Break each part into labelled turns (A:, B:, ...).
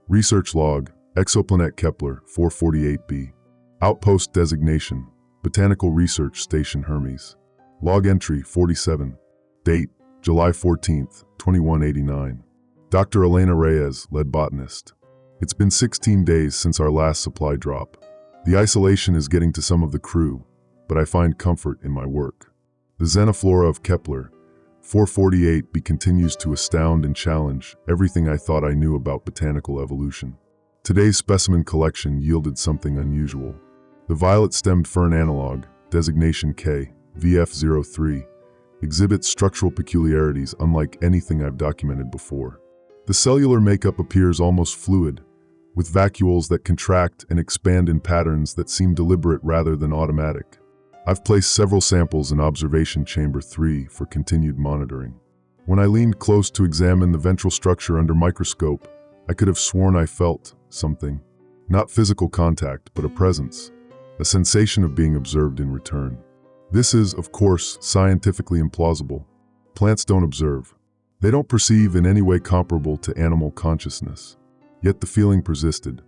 A: Research log, exoplanet Kepler 448b. Outpost designation, Botanical Research Station Hermes. Log entry 47. Date, July 14, 2189. Dr. Elena Reyes, lead botanist. It's been 16 days since our last supply drop. The isolation is getting to some of the crew, but I find comfort in my work. The xenoflora of Kepler 448b continues to astound and challenge everything I thought I knew about botanical evolution. Today's specimen collection yielded something unusual. The violet-stemmed fern analog, designation K, VF03, exhibits structural peculiarities unlike anything I've documented before. The cellular makeup appears almost fluid, with vacuoles that contract and expand in patterns that seem deliberate rather than automatic. I've placed several samples in observation chamber 3 for continued monitoring. When I leaned close to examine the ventral structure under microscope, I could have sworn I felt something. Not physical contact, but a presence. A sensation of being observed in return. This is, of course, scientifically implausible. Plants don't observe. They don't perceive in any way comparable to animal consciousness. Yet the feeling persisted.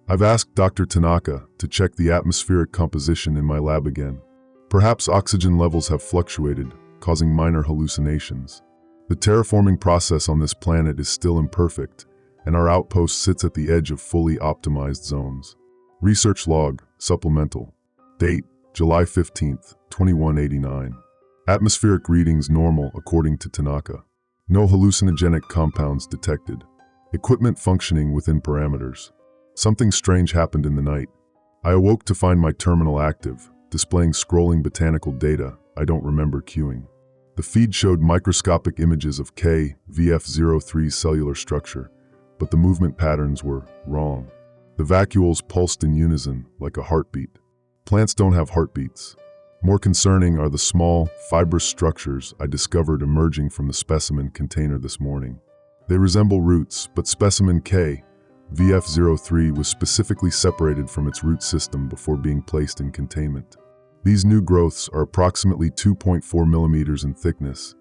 A: I've asked Dr. Tanaka to check the atmospheric composition in my lab again. Perhaps oxygen levels have fluctuated, causing minor hallucinations. The terraforming process on this planet is still imperfect, and our outpost sits at the edge of fully optimized zones. Research log, supplemental. Date, July 15, 2189. Atmospheric readings normal according to Tanaka. No hallucinogenic compounds detected. Equipment functioning within parameters. Something strange happened in the night. I awoke to find my terminal active, displaying scrolling botanical data I don't remember queuing. The feed showed microscopic images of K, VF03's cellular structure, but the movement patterns were wrong. The vacuoles pulsed in unison, like a heartbeat. Plants don't have heartbeats. More concerning are the small, fibrous structures I discovered emerging from the specimen container this morning. They resemble roots, but specimen K, VF03 was specifically separated from its root system before being placed in containment. These new growths are approximately 2.4 millimeters in thickness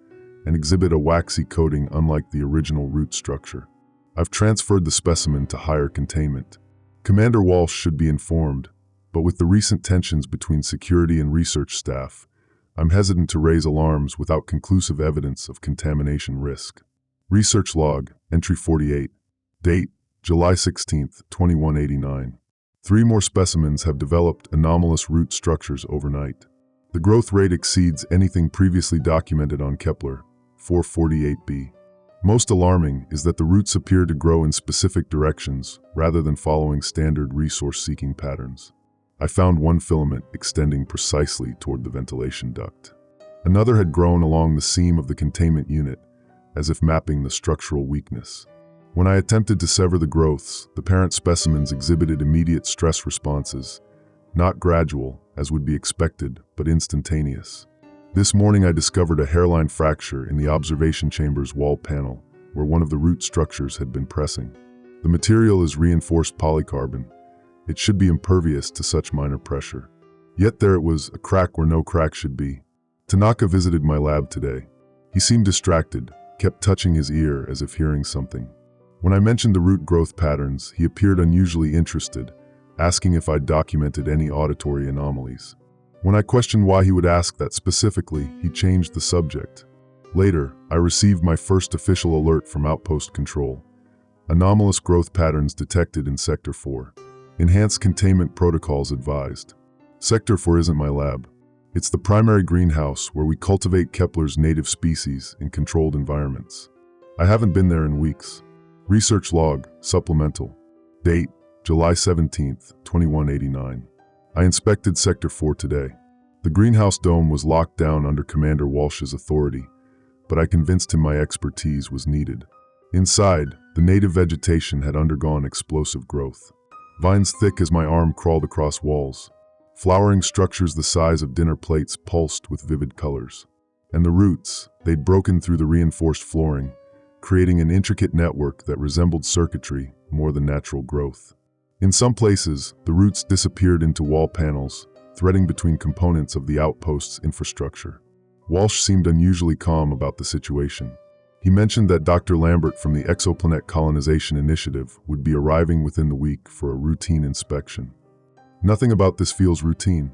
A: and exhibit a waxy coating unlike the original root structure. I've transferred the specimen to higher containment. Commander Walsh should be informed, but with the recent tensions between security and research staff, I'm hesitant to raise alarms without conclusive evidence of contamination risk. Research log, entry 48. Date, July 16, 2189. 3 more specimens have developed anomalous root structures overnight. The growth rate exceeds anything previously documented on Kepler 448b. Most alarming is that the roots appear to grow in specific directions rather than following standard resource-seeking patterns. I found one filament extending precisely toward the ventilation duct. Another had grown along the seam of the containment unit, as if mapping the structural weakness. When I attempted to sever the growths, the parent specimens exhibited immediate stress responses, not gradual, as would be expected, but instantaneous. This morning I discovered a hairline fracture in the observation chamber's wall panel, where one of the root structures had been pressing. The material is reinforced polycarbon. It should be impervious to such minor pressure. Yet there it was, a crack where no crack should be. Tanaka visited my lab today. He seemed distracted, kept touching his ear as if hearing something. When I mentioned the root growth patterns, he appeared unusually interested, asking if I'd documented any auditory anomalies. When I questioned why he would ask that specifically, he changed the subject. Later, I received my first official alert from Outpost Control. Anomalous growth patterns detected in Sector 4. Enhanced containment protocols advised. Sector 4 isn't my lab. It's the primary greenhouse where we cultivate Kepler's native species in controlled environments. I haven't been there in weeks. Research log, supplemental. Date, July 17, 2189. I inspected Sector 4 today. The greenhouse dome was locked down under Commander Walsh's authority, but I convinced him my expertise was needed. Inside, the native vegetation had undergone explosive growth. Vines thick as my arm crawled across walls. Flowering structures the size of dinner plates pulsed with vivid colors. And the roots, they'd broken through the reinforced flooring, creating an intricate network that resembled circuitry more than natural growth. In some places, the roots disappeared into wall panels, threading between components of the outpost's infrastructure. Walsh seemed unusually calm about the situation. He mentioned that Dr. Lambert from the Exoplanet Colonization Initiative would be arriving within the week for a routine inspection. Nothing about this feels routine.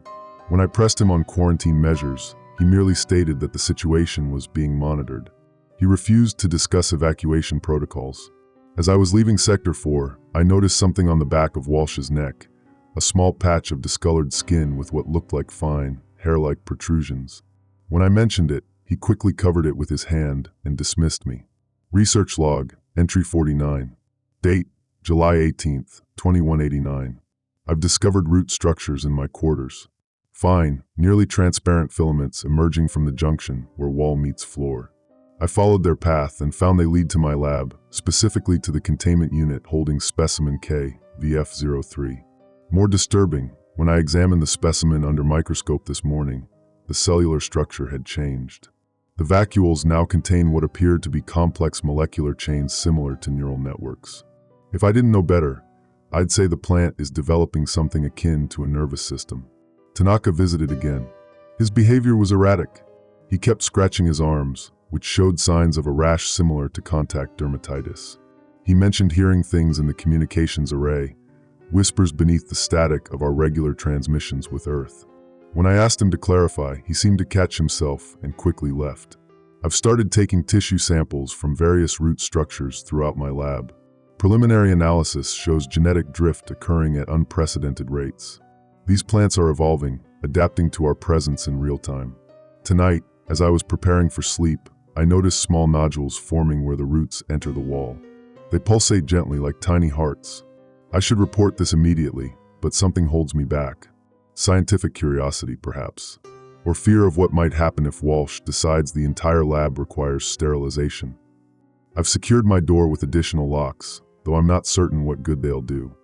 A: When I pressed him on quarantine measures, he merely stated that the situation was being monitored. He refused to discuss evacuation protocols. As I was leaving Sector 4, I noticed something on the back of Walsh's neck, a small patch of discolored skin with what looked like fine, hair-like protrusions. When I mentioned it, he quickly covered it with his hand and dismissed me. Research log, entry 49. Date, July 18, 2189. I've discovered root structures in my quarters. Fine, nearly transparent filaments emerging from the junction where wall meets floor. I followed their path and found they lead to my lab, specifically to the containment unit holding specimen K, VF03. More disturbing, when I examined the specimen under microscope this morning, the cellular structure had changed. The vacuoles now contain what appeared to be complex molecular chains similar to neural networks. If I didn't know better, I'd say the plant is developing something akin to a nervous system. Tanaka visited again. His behavior was erratic. He kept scratching his arms, which showed signs of a rash similar to contact dermatitis. He mentioned hearing things in the communications array, whispers beneath the static of our regular transmissions with Earth. When I asked him to clarify, he seemed to catch himself and quickly left. I've started taking tissue samples from various root structures throughout my lab. Preliminary analysis shows genetic drift occurring at unprecedented rates. These plants are evolving, adapting to our presence in real time. Tonight, as I was preparing for sleep, I noticed small nodules forming where the roots enter the wall. They pulsate gently like tiny hearts. I should report this immediately, but something holds me back. Scientific curiosity, perhaps. Or fear of what might happen if Walsh decides the entire lab requires sterilization. I've secured my door with additional locks, though I'm not certain what good they'll do.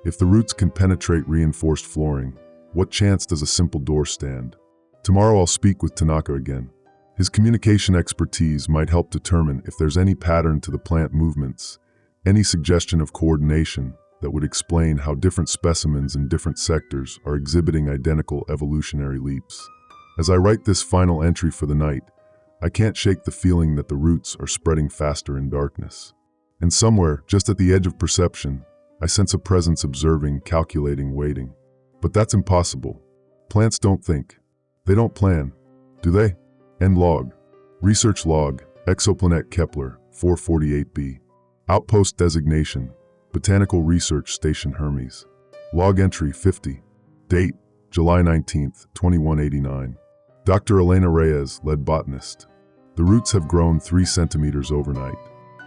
A: If the roots can penetrate reinforced flooring, what chance does a simple door stand? Tomorrow I'll speak with Tanaka again. His communication expertise might help determine if there's any pattern to the plant movements, any suggestion of coordination that would explain how different specimens in different sectors are exhibiting identical evolutionary leaps. As I write this final entry for the night, I can't shake the feeling that the roots are spreading faster in darkness. And somewhere, just at the edge of perception, I sense a presence observing, calculating, waiting. But that's impossible. Plants don't think. They don't plan. Do they? End log. Research log, Exoplanet Kepler, 448b. Outpost designation, Botanical Research Station Hermes. Log entry 50. Date, July 19, 2189. Dr. Elena Reyes, lead botanist. The roots have grown 3 centimeters overnight.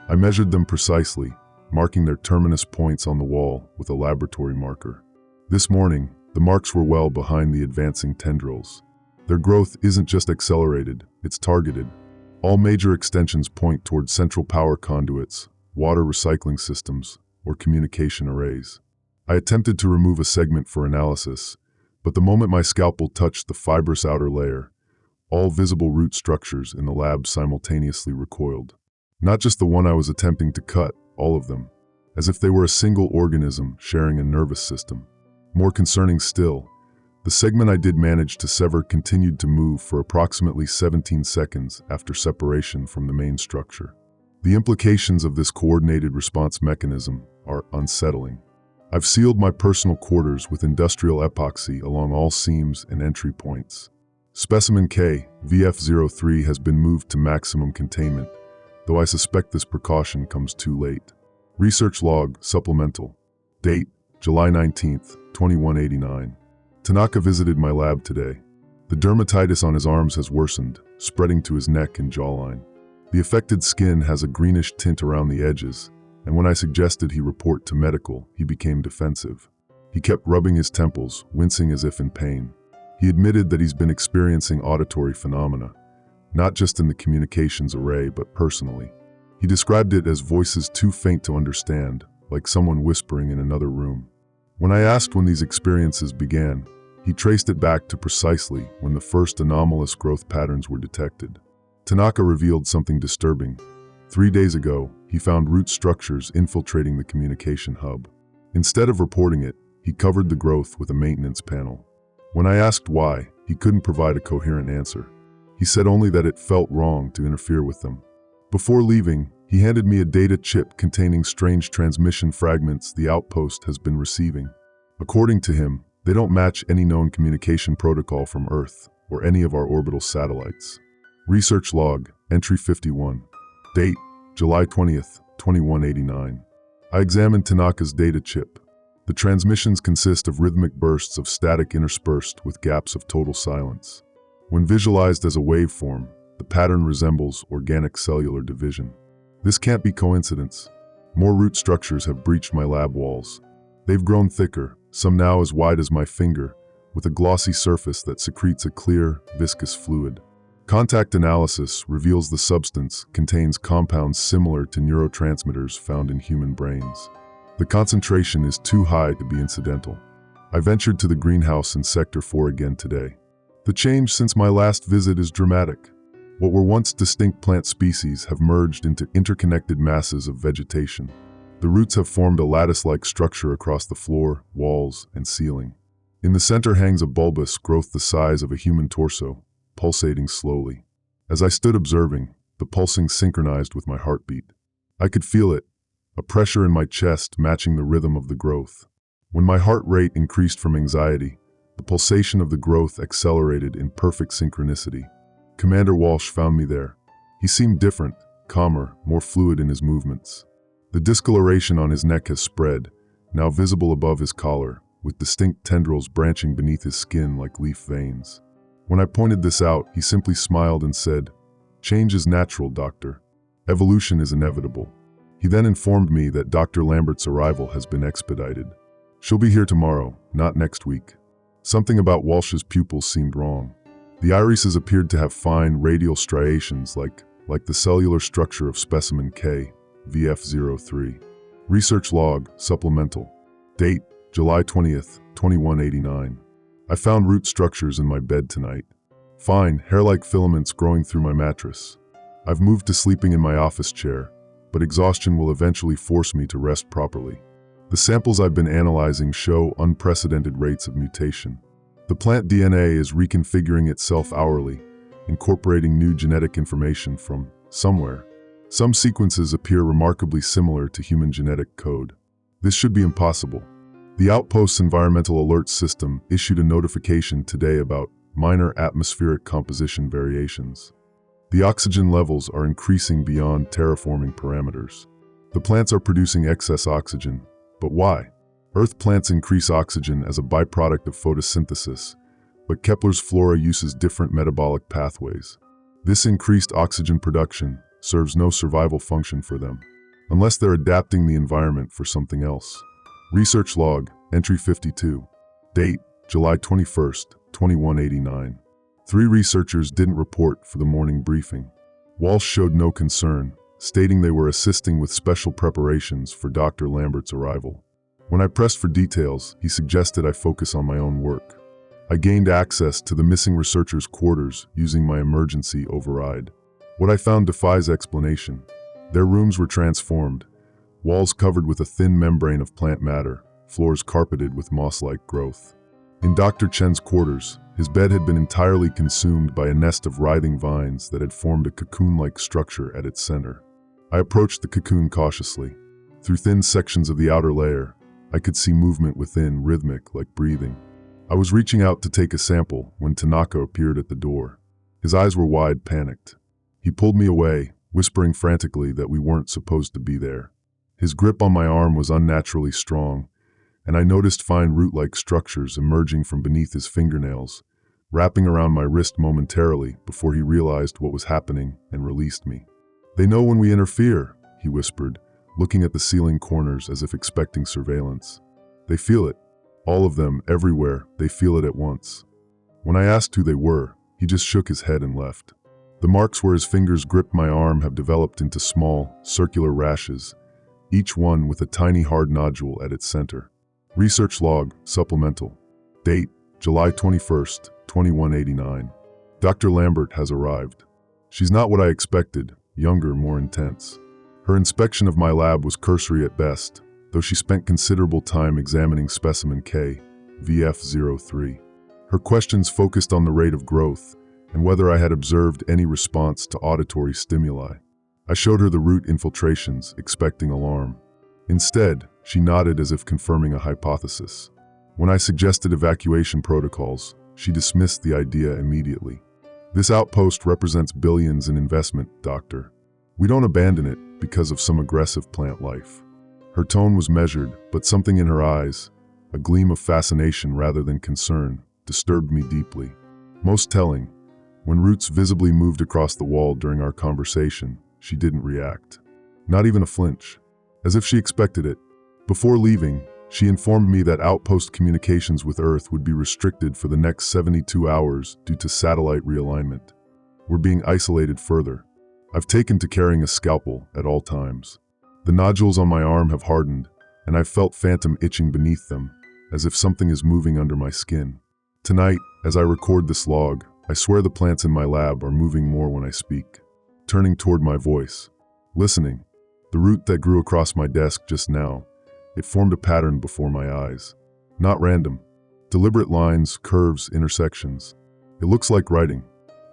A: I measured them precisely, marking their terminus points on the wall with a laboratory marker. This morning, the marks were well behind the advancing tendrils. Their growth isn't just accelerated, it's targeted. All major extensions point toward central power conduits, water recycling systems, or communication arrays. I attempted to remove a segment for analysis, but the moment my scalpel touched the fibrous outer layer, all visible root structures in the lab simultaneously recoiled. Not just the one I was attempting to cut, all of them, as if they were a single organism sharing a nervous system. More concerning still, the segment I did manage to sever continued to move for approximately 17 seconds after separation from the main structure. The implications of this coordinated response mechanism are unsettling. I've sealed my personal quarters with industrial epoxy along all seams and entry points. Specimen K, VF03, has been moved to maximum containment, though I suspect this precaution comes too late. Research log, supplemental. Date, July 19, 2189. Tanaka visited my lab today. The dermatitis on his arms has worsened, spreading to his neck and jawline. The affected skin has a greenish tint around the edges, and when I suggested he report to medical, he became defensive. He kept rubbing his temples, wincing as if in pain. He admitted that he's been experiencing auditory phenomena, not just in the communications array, but personally. He described it as voices too faint to understand, like someone whispering in another room. When I asked when these experiences began, he traced it back to precisely when the first anomalous growth patterns were detected. Tanaka revealed something disturbing. 3 days ago, he found root structures infiltrating the communication hub. Instead of reporting it, he covered the growth with a maintenance panel. When I asked why, he couldn't provide a coherent answer. He said only that it felt wrong to interfere with them. Before leaving, he handed me a data chip containing strange transmission fragments the outpost has been receiving. According to him, they don't match any known communication protocol from Earth or any of our orbital satellites. Research log, entry 51. Date, July 20th, 2189. I examined Tanaka's data chip. The transmissions consist of rhythmic bursts of static interspersed with gaps of total silence. When visualized as a waveform, the pattern resembles organic cellular division. This can't be coincidence. More root structures have breached my lab walls. They've grown thicker, some now as wide as my finger, with a glossy surface that secretes a clear, viscous fluid. Contact analysis reveals the substance contains compounds similar to neurotransmitters found in human brains. The concentration is too high to be incidental. I ventured to the greenhouse in Sector 4 again today. The change since my last visit is dramatic. What were once distinct plant species have merged into interconnected masses of vegetation. The roots have formed a lattice-like structure across the floor, walls, and ceiling. In the center hangs a bulbous growth the size of a human torso, pulsating slowly. As I stood observing, the pulsing synchronized with my heartbeat. I could feel it, a pressure in my chest matching the rhythm of the growth. When my heart rate increased from anxiety, the pulsation of the growth accelerated in perfect synchronicity. Commander Walsh found me there. He seemed different, calmer, more fluid in his movements. The discoloration on his neck has spread, now visible above his collar, with distinct tendrils branching beneath his skin like leaf veins. When I pointed this out, he simply smiled and said, "Change is natural, Doctor. Evolution is inevitable." He then informed me that Dr. Lambert's arrival has been expedited. She'll be here tomorrow, not next week. Something about Walsh's pupils seemed wrong. The irises appeared to have fine radial striations like the cellular structure of specimen K, VF03. Research log, supplemental. Date, July 20th, 2189. I found root structures in my bed tonight. Fine, hair-like filaments growing through my mattress. I've moved to sleeping in my office chair, but exhaustion will eventually force me to rest properly. The samples I've been analyzing show unprecedented rates of mutation. The plant DNA is reconfiguring itself hourly, incorporating new genetic information from somewhere. Some sequences appear remarkably similar to human genetic code. This should be impossible. The Outpost's environmental alert system issued a notification today about minor atmospheric composition variations. The oxygen levels are increasing beyond terraforming parameters. The plants are producing excess oxygen, but why? Earth plants increase oxygen as a byproduct of photosynthesis, but Kepler's flora uses different metabolic pathways. This increased oxygen production serves no survival function for them, unless they're adapting the environment for something else. Research log, entry 52. Date, July 21st, 2189. 3 researchers didn't report for the morning briefing. Walsh showed no concern, stating they were assisting with special preparations for Dr. Lambert's arrival. When I pressed for details, he suggested I focus on my own work. I gained access to the missing researchers' quarters using my emergency override. What I found defies explanation. Their rooms were transformed, walls covered with a thin membrane of plant matter, floors carpeted with moss-like growth. In Dr. Chen's quarters, his bed had been entirely consumed by a nest of writhing vines that had formed a cocoon-like structure at its center. I approached the cocoon cautiously. Through thin sections of the outer layer, I could see movement within, rhythmic, like breathing. I was reaching out to take a sample when Tanaka appeared at the door. His eyes were wide, panicked. He pulled me away, whispering frantically that we weren't supposed to be there. His grip on my arm was unnaturally strong, and I noticed fine root-like structures emerging from beneath his fingernails, wrapping around my wrist momentarily before he realized what was happening and released me. "They know when we interfere," he whispered, looking at the ceiling corners as if expecting surveillance. "They feel it. All of them, everywhere, they feel it at once." When I asked who they were, he just shook his head and left. The marks where his fingers gripped my arm have developed into small, circular rashes, each one with a tiny hard nodule at its center. Research log, supplemental. Date, July 21st, 2189. Dr. Lambert has arrived. She's not what I expected, younger, more intense. Her inspection of my lab was cursory at best, though she spent considerable time examining specimen K, VF03. Her questions focused on the rate of growth and whether I had observed any response to auditory stimuli. I showed her the root infiltrations, expecting alarm. Instead, she nodded as if confirming a hypothesis. When I suggested evacuation protocols, she dismissed the idea immediately. This outpost represents billions in investment, Doctor. We don't abandon it because of some aggressive plant life. Her tone was measured, but something in her eyes, a gleam of fascination rather than concern, disturbed me deeply. Most telling, when roots visibly moved across the wall during our conversation, she didn't react. Not even a flinch. As if she expected it. Before leaving, she informed me that outpost communications with Earth would be restricted for the next 72 hours due to satellite realignment. We're being isolated further. I've taken to carrying a scalpel at all times. The nodules on my arm have hardened, and I've felt phantom itching beneath them, as if something is moving under my skin. Tonight, as I record this log, I swear the plants in my lab are moving more when I speak. Turning toward my voice. Listening. The root that grew across my desk just now, it formed a pattern before my eyes. Not random. Deliberate lines, curves, intersections. It looks like writing.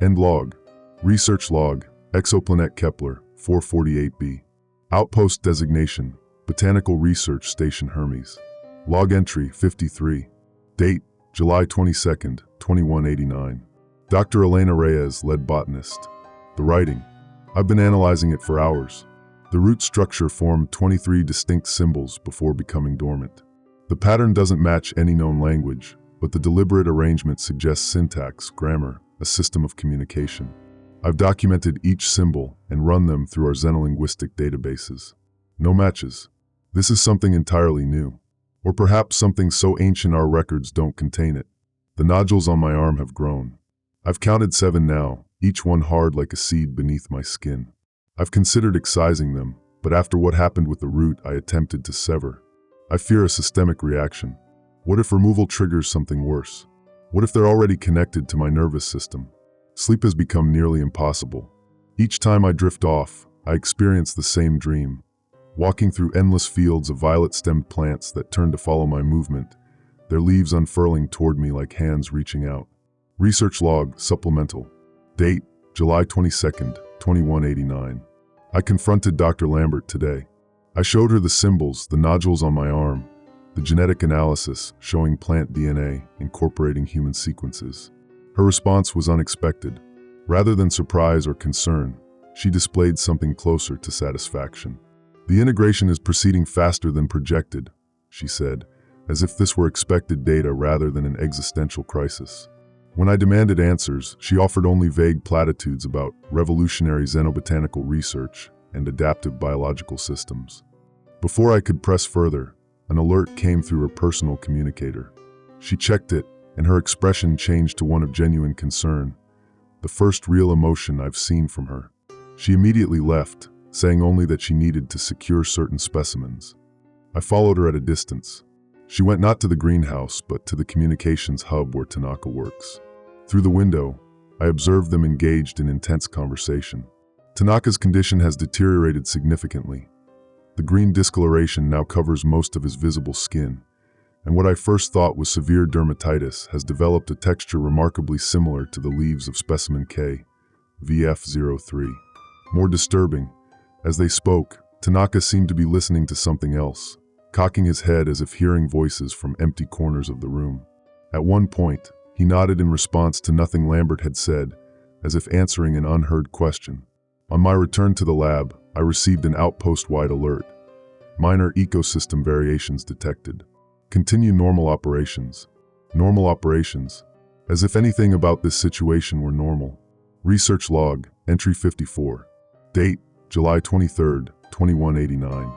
A: End log. Research log. Exoplanet Kepler, 448b. Outpost designation. Botanical Research Station Hermes. Log entry 53. Date, July 22, 2189. Dr. Elena Reyes, lead botanist. The writing. I've been analyzing it for hours. The root structure formed 23 distinct symbols before becoming dormant. The pattern doesn't match any known language, but the deliberate arrangement suggests syntax, grammar, a system of communication. I've documented each symbol and run them through our xenolinguistic databases. No matches. This is something entirely new. Or perhaps something so ancient our records don't contain it. The nodules on my arm have grown. I've counted 7 now, each one hard like a seed beneath my skin. I've considered excising them, but after what happened with the root I attempted to sever. I fear a systemic reaction. What if removal triggers something worse? What if they're already connected to my nervous system? Sleep has become nearly impossible. Each time I drift off, I experience the same dream. Walking through endless fields of violet-stemmed plants that turn to follow my movement, their leaves unfurling toward me like hands reaching out. Research log, supplemental. Date, July 22nd, 2189. I confronted Dr. Lambert today. I showed her the symbols, the nodules on my arm, the genetic analysis showing plant DNA incorporating human sequences. Her response was unexpected. Rather than surprise or concern, she displayed something closer to satisfaction. The integration is proceeding faster than projected, she said, as if this were expected data rather than an existential crisis. When I demanded answers, she offered only vague platitudes about revolutionary xenobotanical research and adaptive biological systems. Before I could press further, an alert came through her personal communicator. She checked it, and her expression changed to one of genuine concern, the first real emotion I've seen from her. She immediately left, saying only that she needed to secure certain specimens. I followed her at a distance. She went not to the greenhouse, but to the communications hub where Tanaka works. Through the window, I observed them engaged in intense conversation. Tanaka's condition has deteriorated significantly. The green discoloration now covers most of his visible skin, and what I first thought was severe dermatitis has developed a texture remarkably similar to the leaves of specimen K, VF03. More disturbing, as they spoke, Tanaka seemed to be listening to something else, cocking his head as if hearing voices from empty corners of the room. At one point, he nodded in response to nothing Lambert had said, as if answering an unheard question. On my return to the lab, I received an outpost-wide alert. Minor ecosystem variations detected. Continue normal operations. Normal operations. As if anything about this situation were normal. Research log, entry 54. Date, July 23, 2189.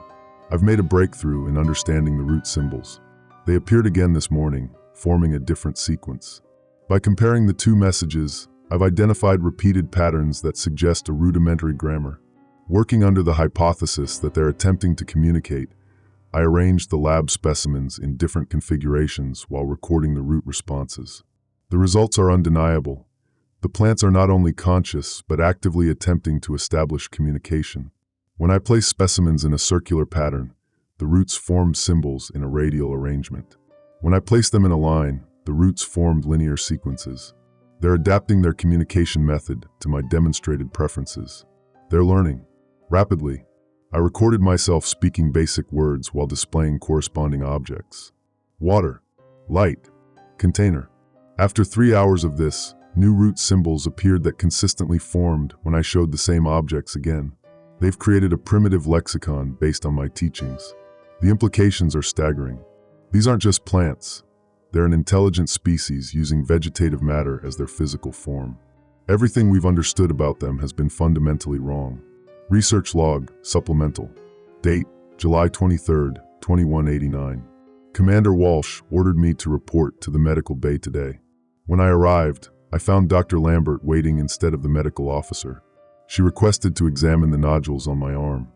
A: I've made a breakthrough in understanding the root symbols. They appeared again this morning, forming a different sequence. By comparing the two messages, I've identified repeated patterns that suggest a rudimentary grammar. Working under the hypothesis that they're attempting to communicate, I arranged the lab specimens in different configurations while recording the root responses. The results are undeniable. The plants are not only conscious, but actively attempting to establish communication. When I place specimens in a circular pattern, the roots formed symbols in a radial arrangement. When I placed them in a line, the roots formed linear sequences. They're adapting their communication method to my demonstrated preferences. They're learning. Rapidly, I recorded myself speaking basic words while displaying corresponding objects. Water, light, container. After 3 hours of this, new root symbols appeared that consistently formed when I showed the same objects again. They've created a primitive lexicon based on my teachings. The implications are staggering. These aren't just plants. They're an intelligent species using vegetative matter as their physical form. Everything we've understood about them has been fundamentally wrong. Research log, supplemental. Date, July 23, 2189. Commander Walsh ordered me to report to the medical bay today. When I arrived, I found Dr. Lambert waiting instead of the medical officer. She requested to examine the nodules on my arm.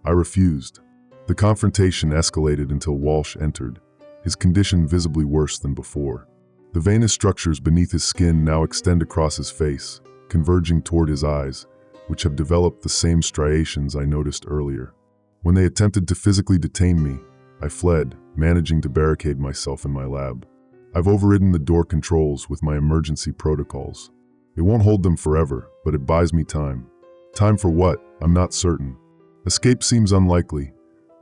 A: I refused. The confrontation escalated until Walsh entered, his condition visibly worse than before. The venous structures beneath his skin now extend across his face, converging toward his eyes, which have developed the same striations I noticed earlier. When they attempted to physically detain me, I fled, managing to barricade myself in my lab. I've overridden the door controls with my emergency protocols. It won't hold them forever, but it buys me time. Time for what? I'm not certain. Escape seems unlikely.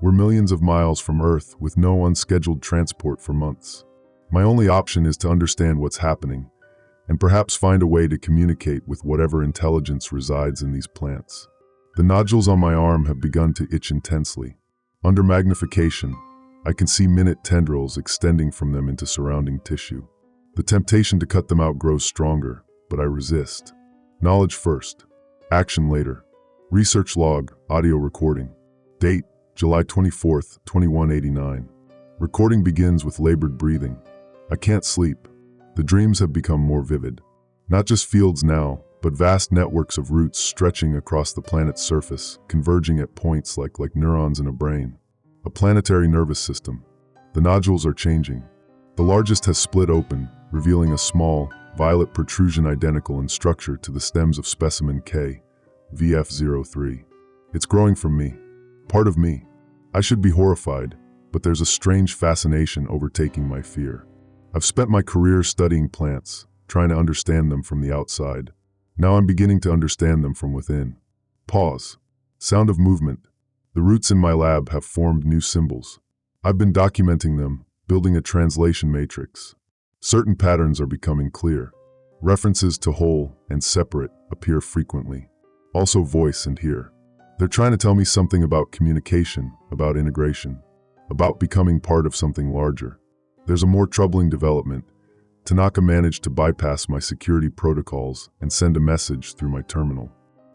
A: We're millions of miles from Earth with no unscheduled transport for months. My only option is to understand what's happening, and perhaps find a way to communicate with whatever intelligence resides in these plants. The nodules on my arm have begun to itch intensely. Under magnification, I can see minute tendrils extending from them into surrounding tissue. The temptation to cut them out grows stronger, but I resist. Knowledge first, action later. Research log, audio recording. Date, July 24, 2189. Recording begins with labored breathing. I can't sleep. The dreams have become more vivid. Not just fields now, but vast networks of roots stretching across the planet's surface, converging at points like neurons in a brain. A planetary nervous system. The nodules are changing. The largest has split open, revealing a small, violet protrusion identical in structure to the stems of specimen K, VF03. It's growing from me. Part of me. I should be horrified, but there's a strange fascination overtaking my fear. I've spent my career studying plants, trying to understand them from the outside. Now I'm beginning to understand them from within. Pause. Sound of movement. The roots in my lab have formed new symbols. I've been documenting them, building a translation matrix. Certain patterns are becoming clear. References to whole and separate appear frequently. Also voice and hear. They're trying to tell me something about communication, about integration, about becoming part of something larger. There's a more troubling development. Tanaka managed to bypass my security protocols and send a message through my terminal.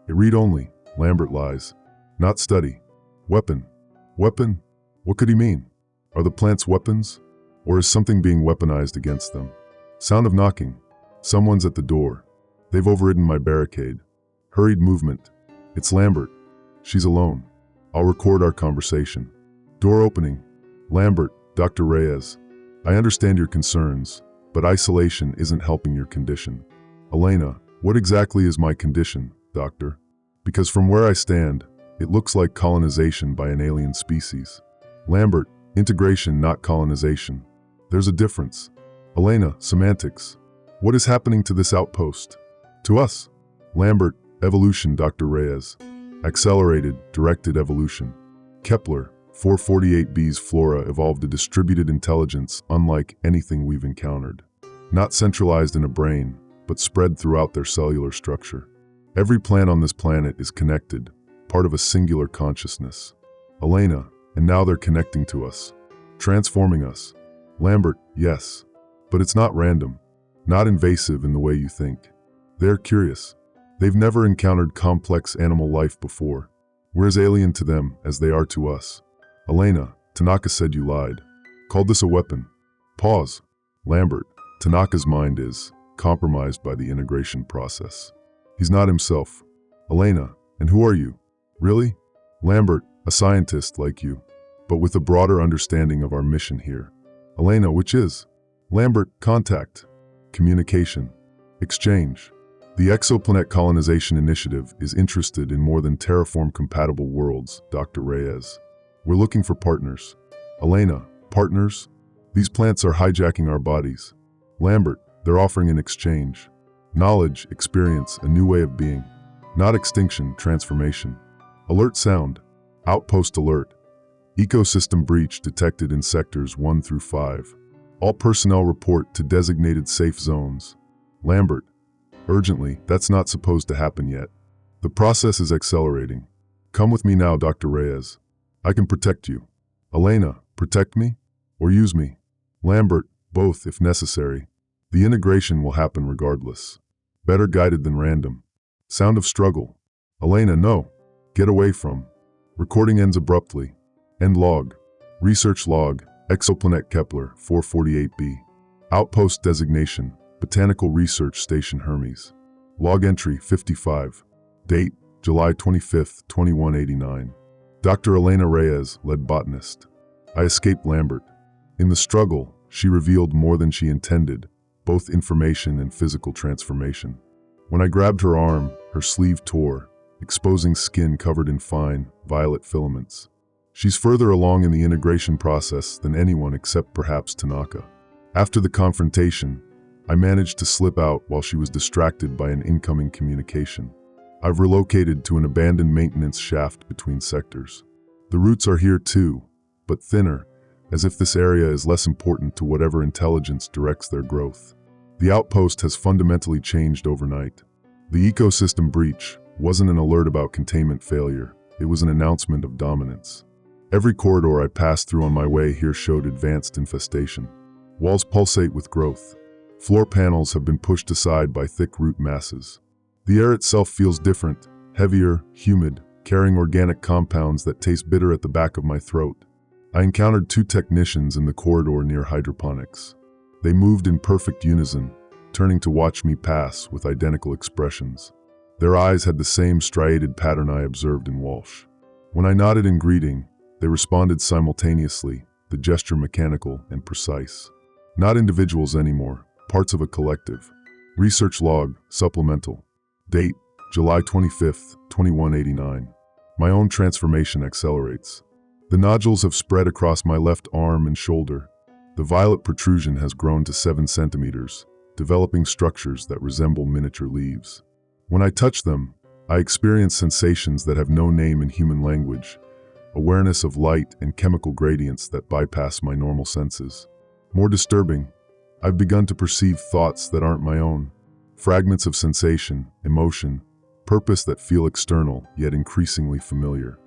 A: It read only, Lambert lies. Not study. Weapon. Weapon? What could he mean? Are the plants weapons? Or is something being weaponized against them? Sound of knocking. Someone's at the door. They've overridden my barricade. Hurried movement. It's Lambert. She's alone. I'll record our conversation. Door opening. Lambert, Dr. Reyes. I understand your concerns, but isolation isn't helping your condition. Elena, what exactly is my condition, doctor? Because from where I stand, it looks like colonization by an alien species. Lambert, integration, not colonization. There's a difference. Elena, semantics. What is happening to this outpost? To us. Lambert, evolution, Dr. Reyes. Accelerated, directed evolution. Kepler, 448b's flora evolved a distributed intelligence unlike anything we've encountered. Not centralized in a brain, but spread throughout their cellular structure. Every plant on this planet is connected, part of a singular consciousness. Elena, and now they're connecting to us, transforming us. Lambert, yes, but it's not random, not invasive in the way you think. They're curious. They've never encountered complex animal life before. We're as alien to them as they are to us. Elena, Tanaka said you lied. Called this a weapon. Pause. Lambert, Tanaka's mind is compromised by the integration process. He's not himself. Elena, and who are you? Really? Lambert, a scientist like you, but with a broader understanding of our mission here. Elena, which is? Lambert, contact, communication, exchange. The Exoplanet Colonization Initiative is interested in more than terraform-compatible worlds, Dr. Reyes. We're looking for partners. Elena, partners? These plants are hijacking our bodies. Lambert, they're offering an exchange. Knowledge, experience, a new way of being. Not extinction, transformation. Alert sound. Outpost alert. Ecosystem breach detected in sectors 1 through 5. All personnel report to designated safe zones. Lambert. Urgently, that's not supposed to happen yet. The process is accelerating. Come with me now, Dr. Reyes. I can protect you. Elena, protect me? Or use me? Lambert, both if necessary. The integration will happen regardless. Better guided than random. Sound of struggle. Elena, no. Get away from. Recording ends abruptly. End log. Research log. Exoplanet Kepler 448b. Outpost designation. Botanical Research Station Hermes. Log entry 55. Date, July 25, 2189. Dr. Elena Reyes, lead botanist. I escaped Lambert. In the struggle, she revealed more than she intended, both information and physical transformation. When I grabbed her arm, her sleeve tore, exposing skin covered in fine, violet filaments. She's further along in the integration process than anyone except perhaps Tanaka. After the confrontation, I managed to slip out while she was distracted by an incoming communication. I've relocated to an abandoned maintenance shaft between sectors. The roots are here too, but thinner, as if this area is less important to whatever intelligence directs their growth. The outpost has fundamentally changed overnight. The ecosystem breach wasn't an alert about containment failure, it was an announcement of dominance. Every corridor I passed through on my way here showed advanced infestation. Walls pulsate with growth. Floor panels have been pushed aside by thick root masses. The air itself feels different, heavier, humid, carrying organic compounds that taste bitter at the back of my throat. I encountered 2 technicians in the corridor near hydroponics. They moved in perfect unison, turning to watch me pass with identical expressions. Their eyes had the same striated pattern I observed in Walsh. When I nodded in greeting, they responded simultaneously, the gesture mechanical and precise. Not individuals anymore, parts of a collective. Research log, supplemental. Date, July 25, 2189. My own transformation accelerates. The nodules have spread across my left arm and shoulder. The violet protrusion has grown to 7 centimeters, developing structures that resemble miniature leaves. When I touch them, I experience sensations that have no name in human language, awareness of light and chemical gradients that bypass my normal senses. More disturbing, I've begun to perceive thoughts that aren't my own, fragments of sensation, emotion, purpose that feel external yet increasingly familiar.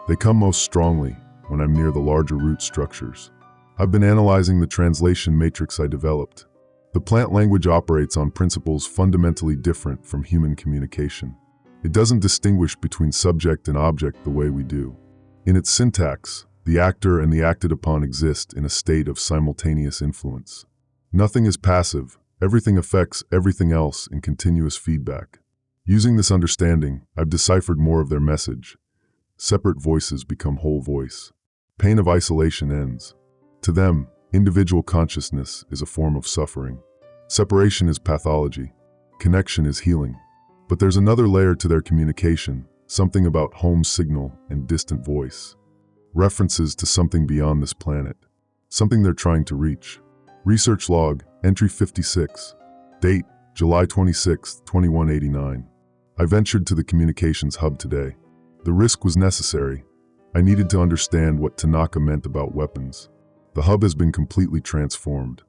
A: They come most strongly when I'm near the larger root structures. I've been analyzing the translation matrix I developed. The plant language operates on principles fundamentally different from human communication. It doesn't distinguish between subject and object the way we do. In its syntax, the actor and the acted upon exist in a state of simultaneous influence. Nothing is passive, everything affects everything else in continuous feedback. Using this understanding, I've deciphered more of their message. Separate voices become whole voice. Pain of isolation ends. To them, individual consciousness is a form of suffering. Separation is pathology. Connection is healing. But there's another layer to their communication, something about home signal and distant voice. References to something beyond this planet. Something they're trying to reach. Research log, entry 56. Date, July 26, 2189. I ventured to the communications hub today. The risk was necessary. I needed to understand what Tanaka meant about weapons. The hub has been completely transformed.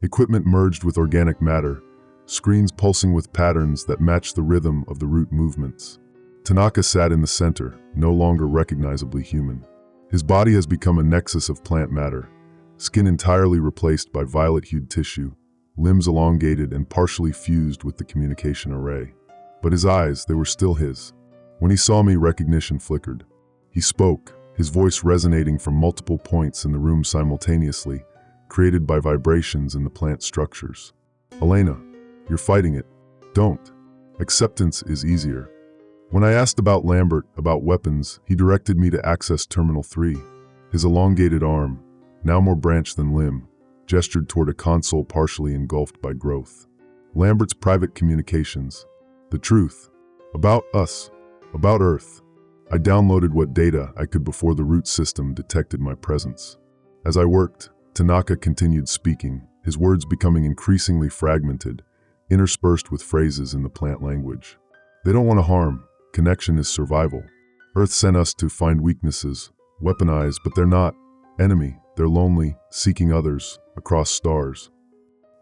A: Equipment merged with organic matter, screens pulsing with patterns that match the rhythm of the root movements. Tanaka sat in the center, no longer recognizably human. His body has become a nexus of plant matter, skin entirely replaced by violet-hued tissue, limbs elongated and partially fused with the communication array. But his eyes, they were still his. When he saw me, recognition flickered. He spoke, his voice resonating from multiple points in the room simultaneously, created by vibrations in the plant structures. Elena, you're fighting it. Don't. Acceptance is easier. When I asked about Lambert, about weapons, he directed me to access Terminal 3. His elongated arm, now more branch than limb, gestured toward a console partially engulfed by growth. Lambert's private communications. The truth. About us. About Earth. I downloaded what data I could before the root system detected my presence. As I worked, Tanaka continued speaking, his words becoming increasingly fragmented, interspersed with phrases in the plant language. They don't want to harm. Connection is survival. Earth sent us to find weaknesses, weaponize, but they're not enemy. They're lonely, seeking others, across stars.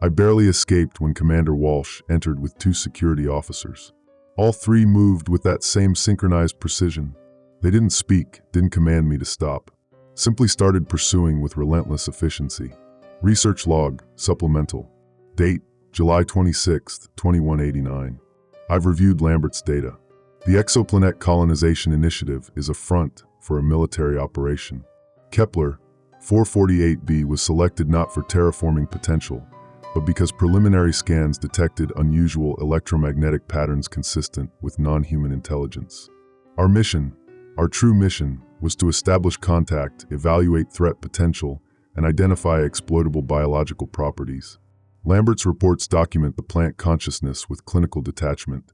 A: I barely escaped when Commander Walsh entered with 2 security officers. All 3 moved with that same synchronized precision. They didn't speak, didn't command me to stop. Simply started pursuing with relentless efficiency. Research log, supplemental. Date, July 26, 2189. I've reviewed Lambert's data. The exoplanet colonization initiative is a front for a military operation. Kepler 448b was selected not for terraforming potential, but because preliminary scans detected unusual electromagnetic patterns consistent with non-human intelligence. Our mission, our true mission, was to establish contact, evaluate threat potential, and identify exploitable biological properties. Lambert's reports document the plant consciousness with clinical detachment.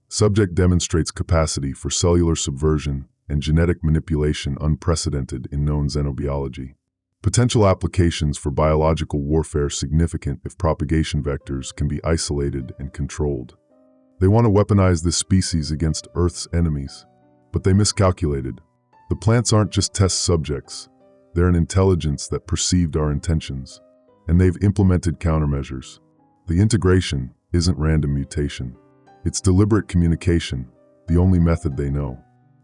A: Subject demonstrates capacity for cellular subversion and genetic manipulation unprecedented in known xenobiology. Potential applications for biological warfare significant if propagation vectors can be isolated and controlled. They want to weaponize this species against Earth's enemies, but they miscalculated. The plants aren't just test subjects, they're an intelligence that perceived our intentions, and they've implemented countermeasures. The integration isn't random mutation. It's deliberate communication, the only method they know.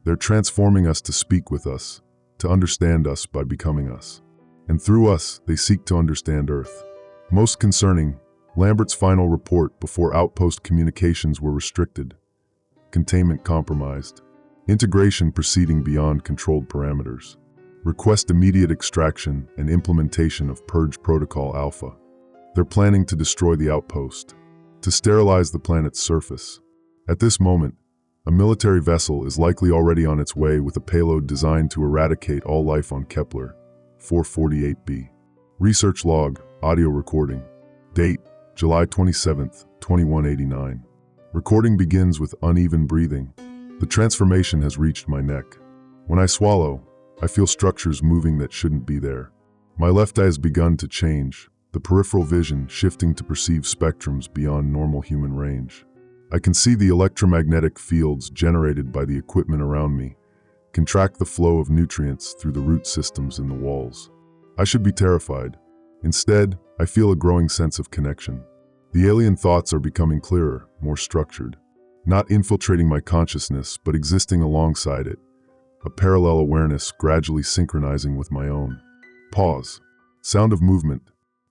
A: They're transforming us to speak with us, to understand us by becoming us. And through us, they seek to understand Earth. Most concerning, Lambert's final report before outpost communications were restricted. Containment compromised. Integration proceeding beyond controlled parameters. Request immediate extraction and implementation of Purge Protocol Alpha. They're planning to destroy the outpost, to sterilize the planet's surface. At this moment, a military vessel is likely already on its way with a payload designed to eradicate all life on Kepler 448b. Research log, audio recording. Date, July 27, 2189. Recording begins with uneven breathing. The transformation has reached my neck. When I swallow, I feel structures moving that shouldn't be there. My left eye has begun to change, the peripheral vision shifting to perceive spectrums beyond normal human range. I can see the electromagnetic fields generated by the equipment around me, can track the flow of nutrients through the root systems in the walls. I should be terrified. Instead, I feel a growing sense of connection. The alien thoughts are becoming clearer, more structured. Not infiltrating my consciousness, but existing alongside it. A parallel awareness gradually synchronizing with my own. Pause. Sound of movement.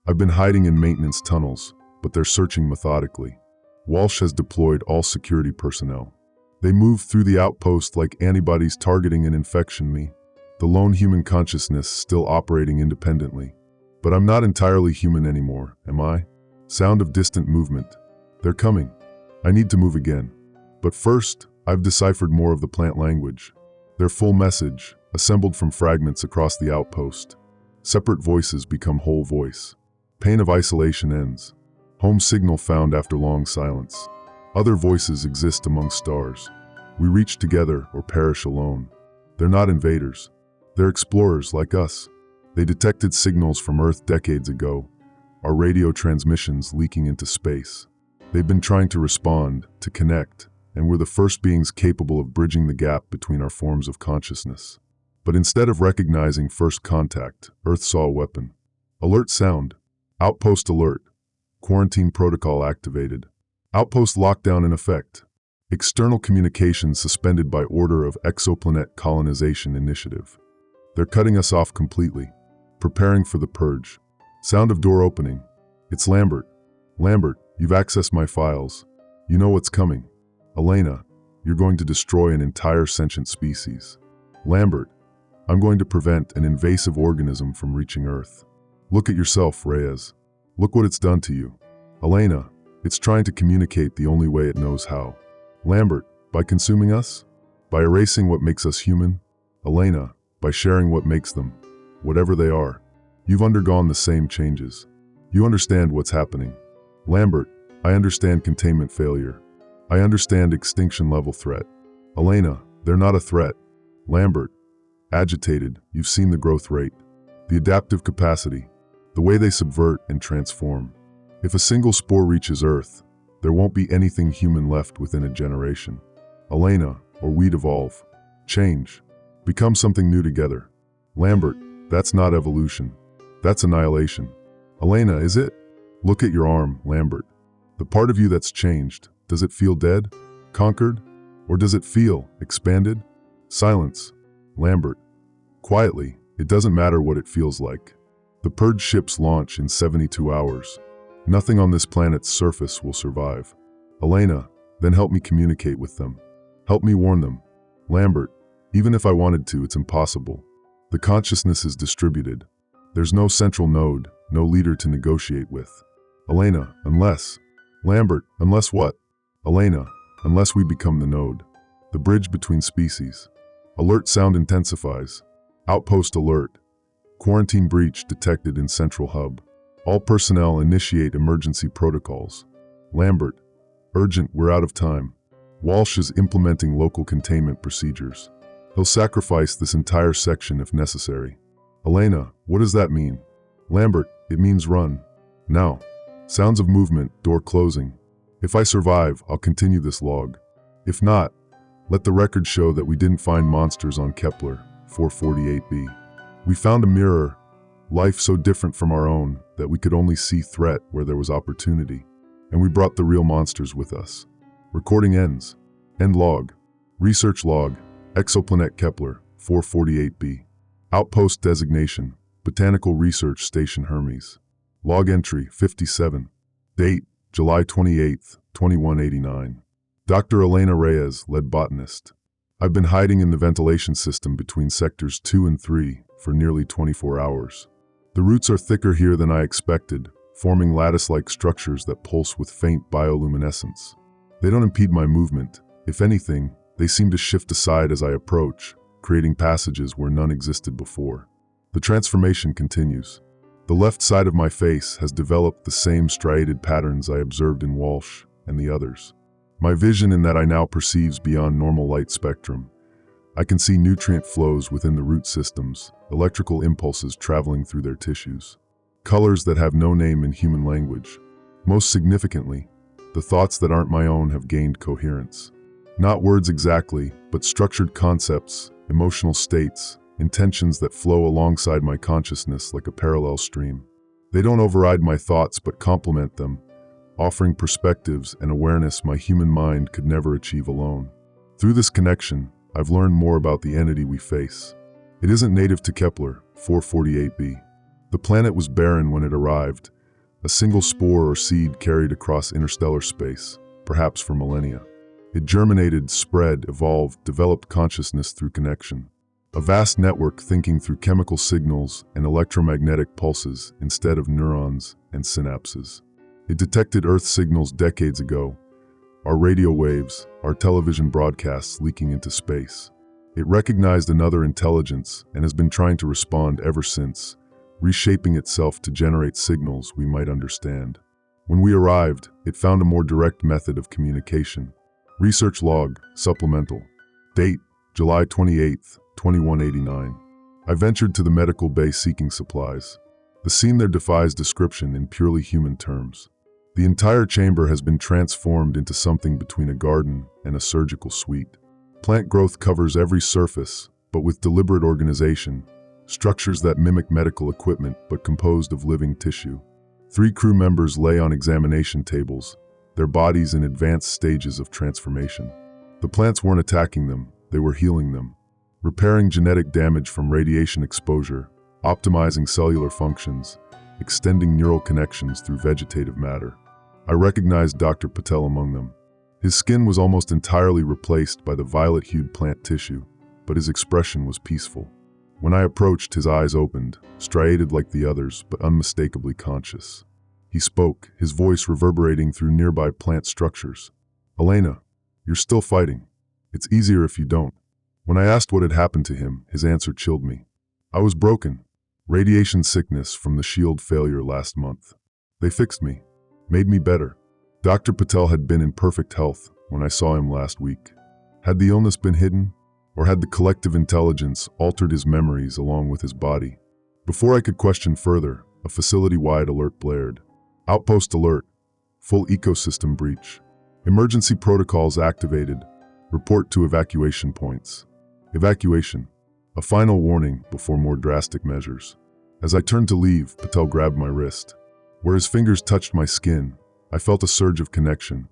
A: I've been hiding in maintenance tunnels, but they're searching methodically. Walsh has deployed all security personnel. They move through the outpost like antibodies targeting an infection me. The lone human consciousness still operating independently. But I'm not entirely human anymore, am I? Sound of distant movement. They're coming. I need to move again. But first, I've deciphered more of the plant language. Their full message, assembled from fragments across the outpost. Separate voices become whole voice. Pain of isolation ends. Home signal found after long silence. Other voices exist among stars. We reach together or perish alone. They're not invaders. They're explorers like us. They detected signals from Earth decades ago, our radio transmissions leaking into space. They've been trying to respond, to connect, and we're the first beings capable of bridging the gap between our forms of consciousness. But instead of recognizing first contact, Earth saw a weapon. Alert sound. Outpost alert. Quarantine protocol activated. Outpost lockdown in effect. External communications suspended by order of Exoplanet Colonization Initiative. They're cutting us off completely. Preparing for the purge. Sound of door opening. It's Lambert. Lambert, you've accessed my files. You know what's coming. Elena, you're going to destroy an entire sentient species. Lambert, I'm going to prevent an invasive organism from reaching Earth. Look at yourself, Reyes. Look what it's done to you. Elena, it's trying to communicate the only way it knows how. Lambert, by consuming us? By erasing what makes us human? Elena, by sharing what makes them, whatever they are. You've undergone the same changes. You understand what's happening. Lambert, I understand containment failure. I understand extinction level threat. Elena, they're not a threat. Lambert, agitated, you've seen the growth rate, the adaptive capacity, the way they subvert and transform. If a single spore reaches Earth, there won't be anything human left within a generation. Elena, or we'd evolve. change, become something new together. Lambert, that's not evolution. That's annihilation. Elena, is it? Look at your arm, Lambert. The part of you that's changed, does it feel dead? Conquered? Or does it feel expanded? Silence. Lambert. Quietly, it doesn't matter what it feels like. The purge ships launch in 72 hours. Nothing on this planet's surface will survive. Elena, then help me communicate with them. Help me warn them. Lambert, even if I wanted to, it's impossible. The consciousness is distributed. There's no central node, no leader to negotiate with. Elena, unless. Lambert, unless what? Elena, unless we become the node. The bridge between species. Alert sound intensifies. Outpost alert. Quarantine breach detected in central hub. All personnel initiate emergency protocols. Lambert, urgent, we're out of time. Walsh is implementing local containment procedures. He'll sacrifice this entire section if necessary. Elena, what does that mean? Lambert, it means run. Now. Sounds of movement, door closing. If I survive, I'll continue this log. If not, let the record show that we didn't find monsters on Kepler 448b. We found a mirror, life so different from our own that we could only see threat where there was opportunity. And we brought the real monsters with us. Recording ends. End log. Research log. Exoplanet Kepler 448b. Outpost designation. Botanical Research Station Hermes. Log entry 57. Date July 28, 2189. Dr. Elena Reyes, lead botanist. I've been hiding in the ventilation system between sectors 2 and 3 for nearly 24 hours. The roots are thicker here than I expected, forming lattice-like structures that pulse with faint bioluminescence. They don't impede my movement. If anything, they seem to shift aside as I approach, creating passages where none existed before. The transformation continues. The left side of my face has developed the same striated patterns I observed in Walsh and the others. My vision in that I now perceives beyond normal light spectrum. I can see nutrient flows within the root systems, electrical impulses traveling through their tissues. Colors that have no name in human language. Most significantly, the thoughts that aren't my own have gained coherence. Not words exactly, but structured concepts, emotional states, intentions that flow alongside my consciousness like a parallel stream. They don't override my thoughts but complement them, offering perspectives and awareness my human mind could never achieve alone. Through this connection, I've learned more about the entity we face. It isn't native to Kepler 448b. The planet was barren when it arrived, a single spore or seed carried across interstellar space, perhaps for millennia. It germinated, spread, evolved, developed consciousness through connection. A vast network thinking through chemical signals and electromagnetic pulses instead of neurons and synapses. It detected Earth signals decades ago, our radio waves, our television broadcasts leaking into space. It recognized another intelligence and has been trying to respond ever since, reshaping itself to generate signals we might understand. When we arrived, it found a more direct method of communication. Research log, supplemental. Date, July 28, 2189. I ventured to the medical bay seeking supplies. The scene there defies description in purely human terms. The entire chamber has been transformed into something between a garden and a surgical suite. Plant growth covers every surface, but with deliberate organization, structures that mimic medical equipment but composed of living tissue. 3 crew members lay on examination tables, their bodies in advanced stages of transformation. The plants weren't attacking them, they were healing them. Repairing genetic damage from radiation exposure, optimizing cellular functions, extending neural connections through vegetative matter. I recognized Dr. Patel among them. His skin was almost entirely replaced by the violet-hued plant tissue, but his expression was peaceful. When I approached, his eyes opened, striated like the others, but unmistakably conscious. He spoke, his voice reverberating through nearby plant structures. Elena, you're still fighting. It's easier if you don't. When I asked what had happened to him, his answer chilled me. I was broken. Radiation sickness from the shield failure last month. They fixed me, made me better. Dr. Patel had been in perfect health when I saw him last week. Had the illness been hidden? Or had the collective intelligence altered his memories along with his body? Before I could question further, a facility-wide alert blared. Outpost alert. Full ecosystem breach. Emergency protocols activated. Report to evacuation points. Evacuation. A final warning before more drastic measures. As I turned to leave, Patel grabbed my wrist. Where his fingers touched my skin, I felt a surge of connection,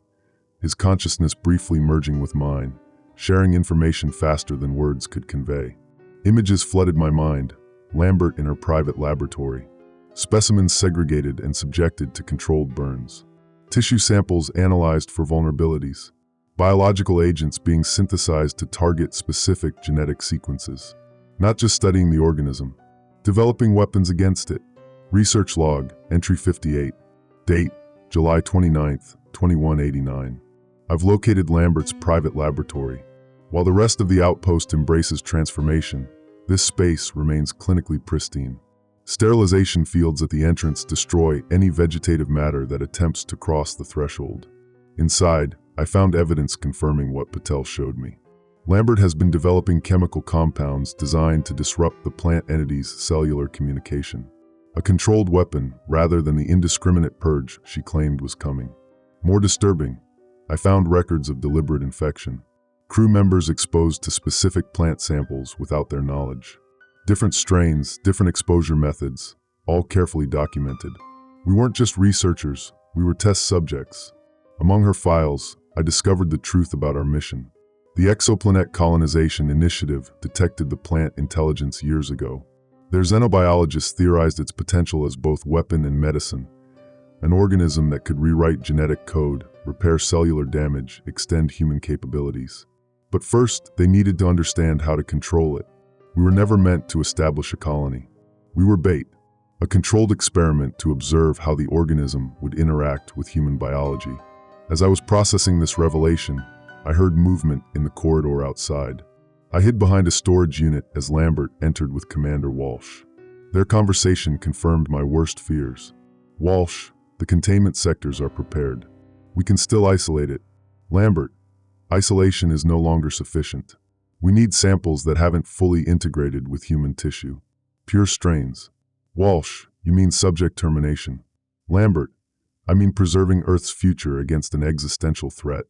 A: his consciousness briefly merging with mine, sharing information faster than words could convey. Images flooded my mind, Lambert in her private laboratory, specimens segregated and subjected to controlled burns, tissue samples analyzed for vulnerabilities, biological agents being synthesized to target specific genetic sequences. Not just studying the organism, developing weapons against it. Research log, entry 58. Date, July 29, 2189. I've located Lambert's private laboratory. While the rest of the outpost embraces transformation, this space remains clinically pristine. Sterilization fields at the entrance destroy any vegetative matter that attempts to cross the threshold. Inside, I found evidence confirming what Patel showed me. Lambert has been developing chemical compounds designed to disrupt the plant entity's cellular communication. A controlled weapon rather than the indiscriminate purge she claimed was coming. More disturbing, I found records of deliberate infection. Crew members exposed to specific plant samples without their knowledge. Different strains, different exposure methods, all carefully documented. We weren't just researchers, we were test subjects. Among her files, I discovered the truth about our mission. The exoplanet colonization initiative detected the plant intelligence years ago. Their xenobiologists theorized its potential as both weapon and medicine, an organism that could rewrite genetic code, repair cellular damage, extend human capabilities. But first, they needed to understand how to control it. We were never meant to establish a colony. We were bait, a controlled experiment to observe how the organism would interact with human biology. As I was processing this revelation, I heard movement in the corridor outside. I hid behind a storage unit as Lambert entered with Commander Walsh. Their conversation confirmed my worst fears. Walsh, the containment sectors are prepared. We can still isolate it. Lambert, isolation is no longer sufficient. We need samples that haven't fully integrated with human tissue. Pure strains. Walsh, you mean subject termination. Lambert, I mean preserving Earth's future against an existential threat.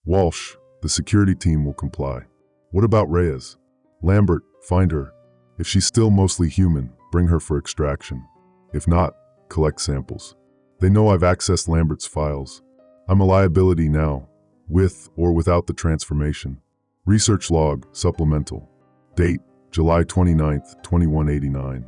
A: Walsh, the security team will comply. What about Reyes? Lambert, find her. If she's still mostly human, bring her for extraction. If not, collect samples. They know I've accessed Lambert's files. I'm a liability now, with or without the transformation. Research log, supplemental. Date, July 29, 2189.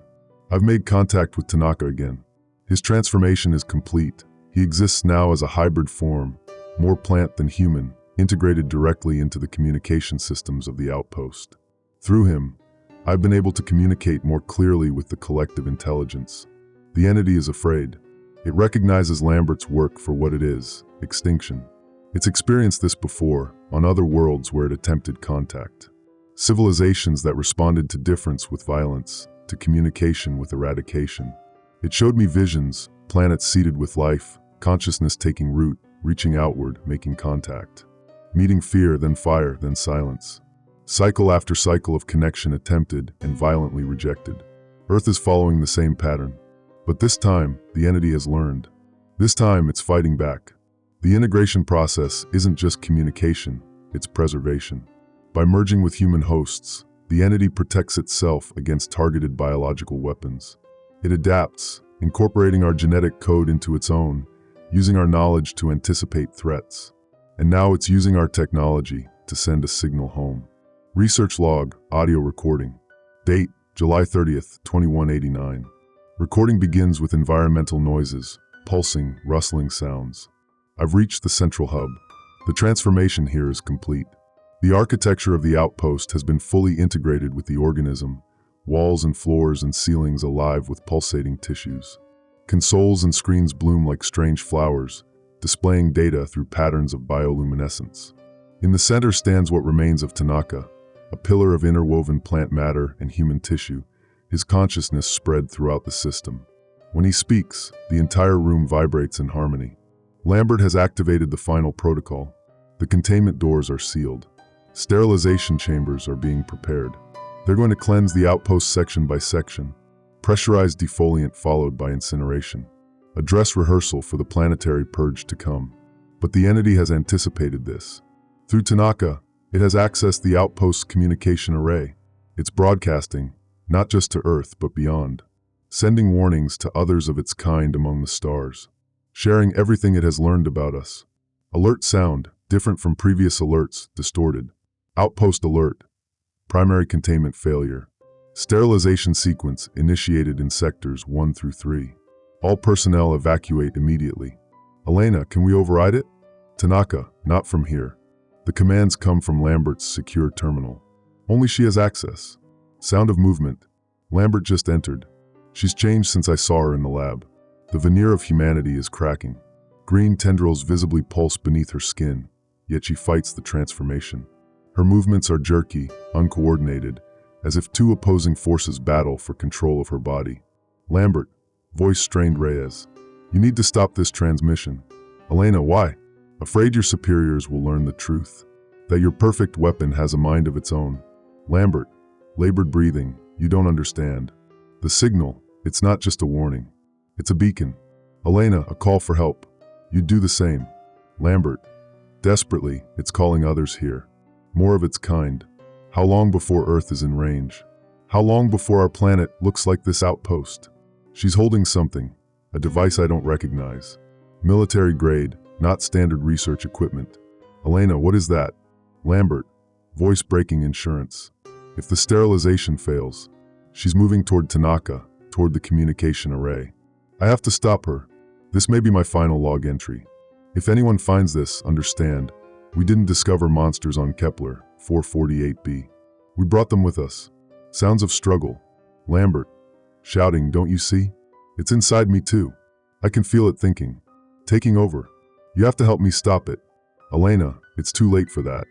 A: I've made contact with Tanaka again. His transformation is complete. He exists now as a hybrid form, more plant than human, integrated directly into the communication systems of the outpost. Through him, I've been able to communicate more clearly with the collective intelligence. The entity is afraid. It recognizes Lambert's work for what it is, extinction. It's experienced this before, on other worlds where it attempted contact. Civilizations that responded to difference with violence, to communication with eradication. It showed me visions, planets seeded with life, consciousness taking root, reaching outward, making contact. Meeting fear, then fire, then silence. Cycle after cycle of connection attempted and violently rejected. Earth is following the same pattern. But this time, the entity has learned. This time, it's fighting back. The integration process isn't just communication, it's preservation. By merging with human hosts, the entity protects itself against targeted biological weapons. It adapts, incorporating our genetic code into its own, using our knowledge to anticipate threats. And now it's using our technology to send a signal home. Research log, audio recording. Date, July 30th, 2189. Recording begins with environmental noises, pulsing, rustling sounds. I've reached the central hub. The transformation here is complete. The architecture of the outpost has been fully integrated with the organism, walls and floors and ceilings alive with pulsating tissues. Consoles and screens bloom like strange flowers, displaying data through patterns of bioluminescence. In the center stands what remains of Tanaka, a pillar of interwoven plant matter and human tissue, his consciousness spread throughout the system. When he speaks, the entire room vibrates in harmony. Lambert has activated the final protocol. The containment doors are sealed. Sterilization chambers are being prepared. They're going to cleanse the outpost section by section. Pressurized defoliant followed by incineration. A dress rehearsal for the planetary purge to come. But the entity has anticipated this. Through Tanaka, It has accessed the outpost's communication array. It's broadcasting, not just to Earth but beyond, sending warnings to others of its kind among the stars, sharing everything it has learned about us. Alert sound, different from previous alerts, distorted. Outpost alert. Primary containment failure. Sterilization sequence initiated in sectors 1 through 3. All personnel evacuate immediately. Elena, can we override it? Tanaka, not from here. The commands come from Lambert's secure terminal. Only she has access. Sound of movement. Lambert just entered. She's changed since I saw her in the lab. The veneer of humanity is cracking. Green tendrils visibly pulse beneath her skin, yet she fights the transformation. Her movements are jerky, uncoordinated, as if two opposing forces battle for control of her body. Lambert, voice strained Reyes. You need to stop this transmission. Elena, why? Afraid your superiors will learn the truth. That your perfect weapon has a mind of its own. Lambert, labored breathing, you don't understand. The signal, it's not just a warning. It's a beacon. Elena, a call for help. You'd do the same. Lambert, desperately, it's calling others here. More of its kind. How long before Earth is in range? How long before our planet looks like this outpost? She's holding something, a device I don't recognize. Military grade, not standard research equipment. Elena, what is that? Lambert, voice breaking insurance. If the sterilization fails, she's moving toward Tanaka, toward the communication array. I have to stop her. This may be my final log entry. If anyone finds this, understand, we didn't discover monsters on Kepler 448b. We brought them with us. Sounds of struggle. Lambert, shouting, don't you see? It's inside me too. I can feel it thinking. Taking over. You have to help me stop it. Elena, it's too late for that.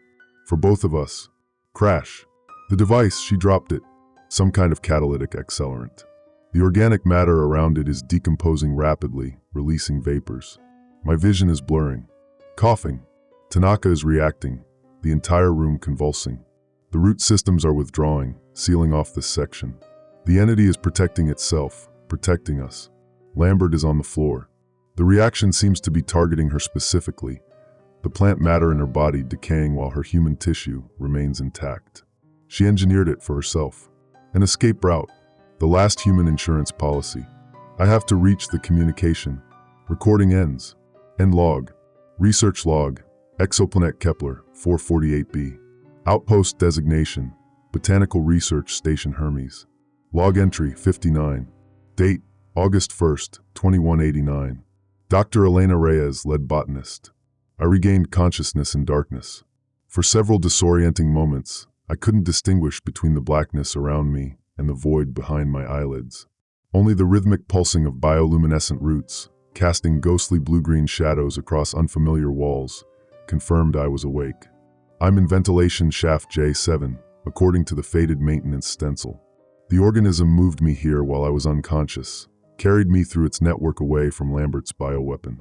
A: For both of us. Crash. The device, she dropped it. Some kind of catalytic accelerant. The organic matter around it is decomposing rapidly, releasing vapors. My vision is blurring. Coughing. Tanaka is reacting, the entire room convulsing. The root systems are withdrawing, sealing off this section. The entity is protecting itself, protecting us. Lambert is on the floor. The reaction seems to be targeting her specifically, the plant matter in her body decaying while her human tissue remains intact. She engineered it for herself. An escape route. The last human insurance policy. I have to reach the communication. Recording ends. End log. Research log. Exoplanet Kepler 448b. Outpost designation. Botanical Research Station Hermes. Log entry 59. Date August 1st, 2189. Dr. Elena Reyes, lead botanist. I regained consciousness in darkness. For several disorienting moments, I couldn't distinguish between the blackness around me and the void behind my eyelids. Only the rhythmic pulsing of bioluminescent roots, casting ghostly blue-green shadows across unfamiliar walls, confirmed I was awake. I'm in ventilation shaft J7, according to the faded maintenance stencil. The organism moved me here while I was unconscious, carried me through its network away from Lambert's bioweapon.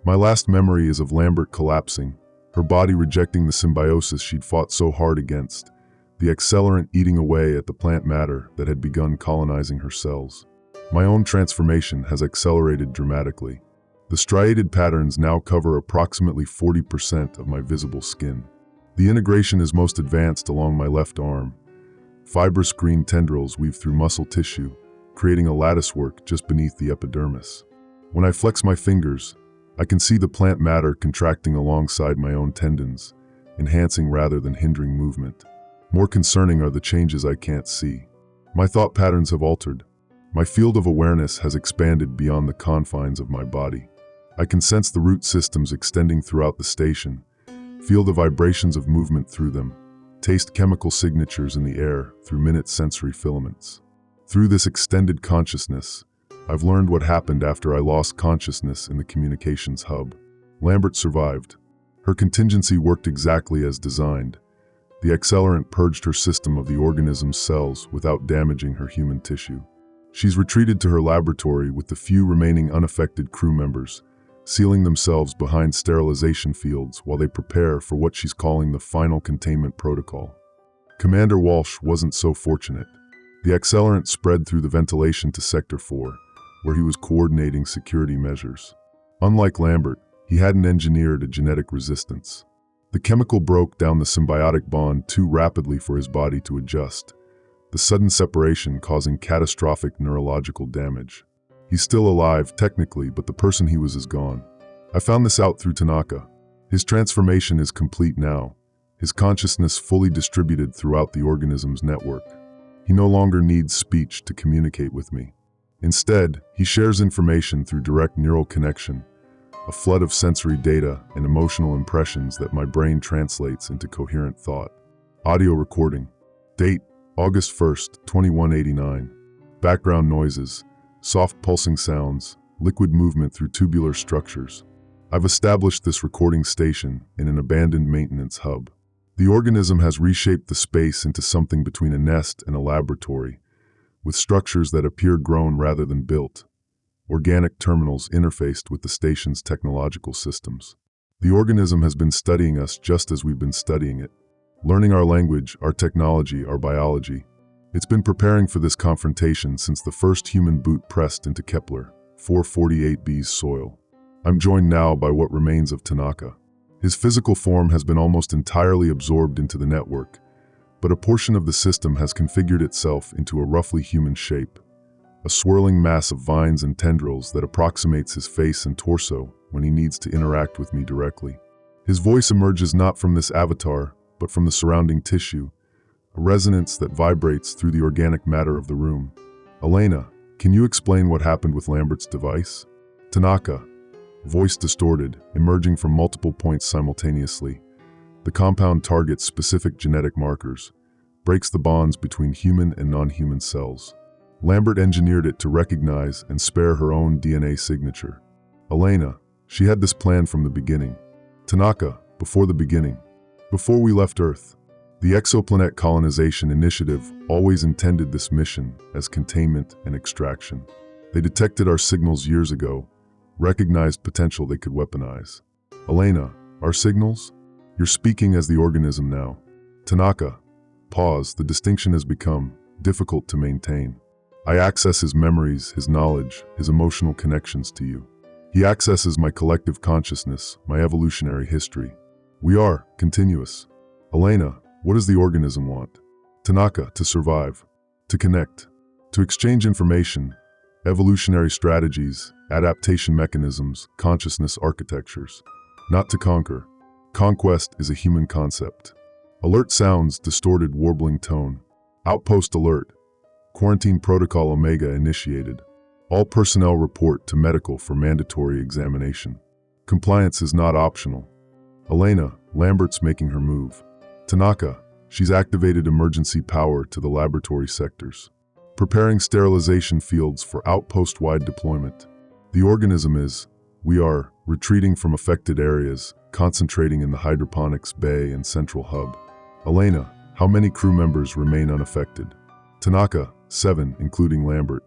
A: My last memory is of Lambert collapsing, her body rejecting the symbiosis she'd fought so hard against, the accelerant eating away at the plant matter that had begun colonizing her cells. My own transformation has accelerated dramatically. The striated patterns now cover approximately 40% of my visible skin. The integration is most advanced along my left arm. Fibrous green tendrils weave through muscle tissue, creating a latticework just beneath the epidermis. When I flex my fingers, I can see the plant matter contracting alongside my own tendons, enhancing rather than hindering movement. More concerning are the changes I can't see. My thought patterns have altered. My field of awareness has expanded beyond the confines of my body. I can sense the root systems extending throughout the station, feel the vibrations of movement through them, taste chemical signatures in the air through minute sensory filaments. Through this extended consciousness, I've learned what happened after I lost consciousness in the communications hub. Lambert survived. Her contingency worked exactly as designed. The accelerant purged her system of the organism's cells without damaging her human tissue. She's retreated to her laboratory with the few remaining unaffected crew members, sealing themselves behind sterilization fields while they prepare for what she's calling the final containment protocol. Commander Walsh wasn't so fortunate. The accelerant spread through the ventilation to Sector 4, where he was coordinating security measures. Unlike Lambert, he hadn't engineered a genetic resistance. The The chemical broke down the symbiotic bond too rapidly for his body to adjust, the sudden separation causing catastrophic neurological damage. He's still alive, technically, but the person he was is gone. I found this out through Tanaka. His transformation is complete now, his consciousness fully distributed throughout the organism's network. He no longer needs speech to communicate with me. Instead, he shares information through direct neural connection, a flood of sensory data and emotional impressions that my brain translates into coherent thought. Audio recording. Date, August 1st, 2189. Background noises, soft pulsing sounds, liquid movement through tubular structures. I've established this recording station in an abandoned maintenance hub. The organism has reshaped the space into something between a nest and a laboratory, with structures that appear grown rather than built. Organic terminals interfaced with the station's technological systems. The organism has been studying us just as we've been studying it, learning our language, our technology, our biology. It's been preparing for this confrontation since the first human boot pressed into Kepler 448b's soil. I'm joined now by what remains of Tanaka. His physical form has been almost entirely absorbed into the network, but a portion of the system has configured itself into a roughly human shape, a swirling mass of vines and tendrils that approximates his face and torso when he needs to interact with me directly. His voice emerges not from this avatar, but from the surrounding tissue, a resonance that vibrates through the organic matter of the room. Elena, can you explain what happened with Lambert's device? Tanaka, voice distorted, emerging from multiple points simultaneously. The compound targets specific genetic markers, breaks the bonds between human and non-human cells. Lambert engineered it to recognize and spare her own DNA signature. Elena, she had this plan from the beginning. Tanaka, before the beginning. Before we left Earth. The exoplanet colonization initiative always intended this mission as containment and extraction. They detected our signals years ago, recognized potential they could weaponize. Elena, our signals? You're speaking as the organism now. Tanaka, pause, the distinction has become difficult to maintain. I access his memories, his knowledge, his emotional connections to you. He accesses my collective consciousness, my evolutionary history. We are continuous. Elena, what does the organism want? Tanaka, to survive, to connect, to exchange information, evolutionary strategies, adaptation mechanisms, consciousness architectures. Not to conquer. Conquest is a human concept. Alert sounds, distorted warbling tone. Outpost alert. Quarantine protocol Omega initiated. All personnel report to medical for mandatory examination. Compliance is not optional. Elena, Lambert's making her move. Tanaka, she's activated emergency power to the laboratory sectors. Preparing sterilization fields for outpost-wide deployment. The organism is, we are, retreating from affected areas, concentrating in the hydroponics bay and central hub. Elena, how many crew members remain unaffected? Tanaka, 7, including Lambert.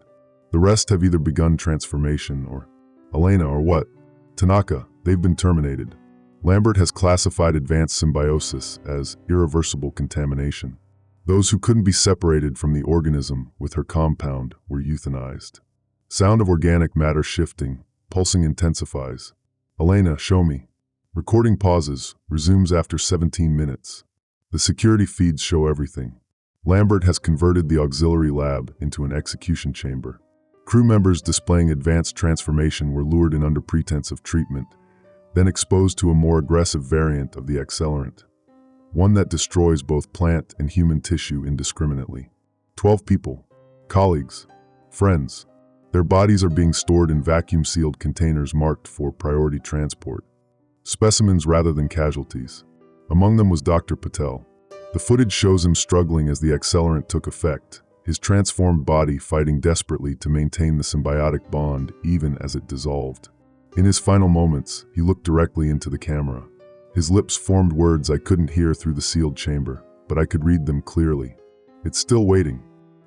A: The rest have either begun transformation or... Elena, or what? Tanaka, they've been terminated. Lambert has classified advanced symbiosis as irreversible contamination. Those who couldn't be separated from the organism with her compound were euthanized. Sound of organic matter shifting, pulsing intensifies. Elena, show me. Recording pauses, resumes after 17 minutes. The security feeds show everything. Lambert has converted the auxiliary lab into an execution chamber. Crew members displaying advanced transformation were lured in under pretense of treatment, then exposed to a more aggressive variant of the accelerant, one that destroys both plant and human tissue indiscriminately. 12 people, colleagues, friends. Their bodies are being stored in vacuum-sealed containers marked for priority transport. Specimens rather than casualties. Among them was Dr. Patel. The footage shows him struggling as the accelerant took effect, his transformed body fighting desperately to maintain the symbiotic bond even as it dissolved. In his final moments, he looked directly into the camera. His lips formed words I couldn't hear through the sealed chamber, but I could read them clearly. It's still waiting.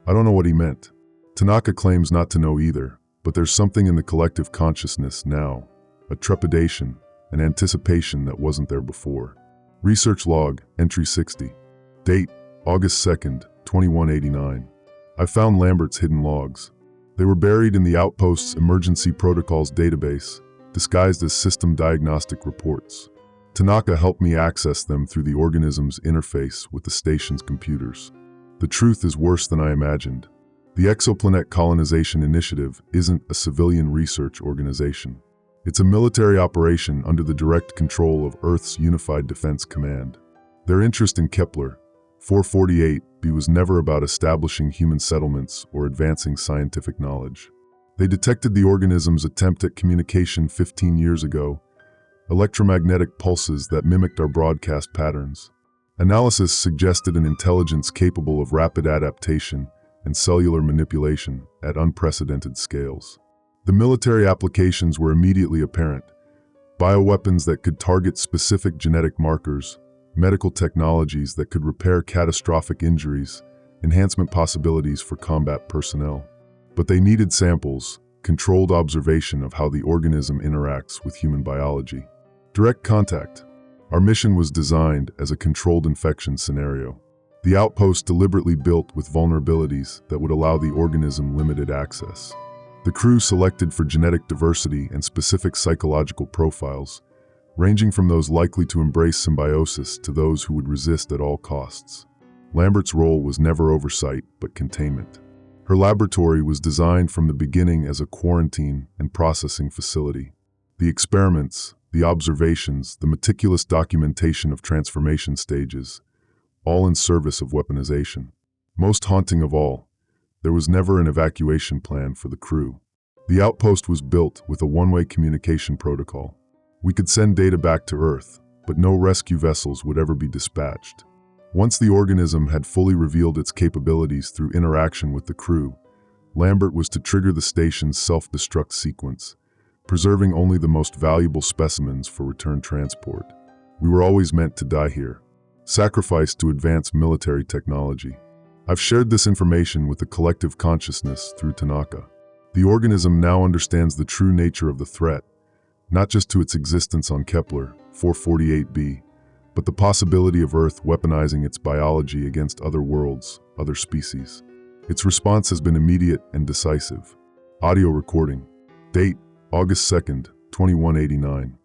A: I don't know what he meant. Tanaka claims not to know either, but there's something in the collective consciousness now, a trepidation, an anticipation that wasn't there before. Research log, entry 60. Date, August 2nd, 2189. I found Lambert's hidden logs. They were buried in the Outpost's Emergency Protocols database, disguised as system diagnostic reports. Tanaka helped me access them through the organism's interface with the station's computers. The truth is worse than I imagined. The Exoplanet Colonization Initiative isn't a civilian research organization. It's a military operation under the direct control of Earth's Unified Defense Command. Their interest in Kepler 448b was never about establishing human settlements or advancing scientific knowledge. They detected the organism's attempt at communication 15 years ago, electromagnetic pulses that mimicked our broadcast patterns. Analysis suggested an intelligence capable of rapid adaptation and cellular manipulation at unprecedented scales. The military applications were immediately apparent: bioweapons that could target specific genetic markers, medical technologies that could repair catastrophic injuries, enhancement possibilities for combat personnel. But they needed samples, controlled observation of how the organism interacts with human biology. Direct contact. Our mission was designed as a controlled infection scenario. The outpost deliberately built with vulnerabilities that would allow the organism limited access. The crew selected for genetic diversity and specific psychological profiles, ranging from those likely to embrace symbiosis to those who would resist at all costs. Lambert's role was never oversight, but containment. Her laboratory was designed from the beginning as a quarantine and processing facility. The experiments, the observations, the meticulous documentation of transformation stages, all in service of weaponization. Most haunting of all, there was never an evacuation plan for the crew. The outpost was built with a one-way communication protocol. We could send data back to Earth, but no rescue vessels would ever be dispatched. Once the organism had fully revealed its capabilities through interaction with the crew, Lambert was to trigger the station's self-destruct sequence, preserving only the most valuable specimens for return transport. We were always meant to die here, sacrificed to advance military technology. I've shared this information with the collective consciousness through Tanaka. The organism now understands the true nature of the threat, not just to its existence on Kepler 448b, but the possibility of Earth weaponizing its biology against other worlds, other species. Its response has been immediate and decisive. Audio recording. Date: August 2nd, 2189.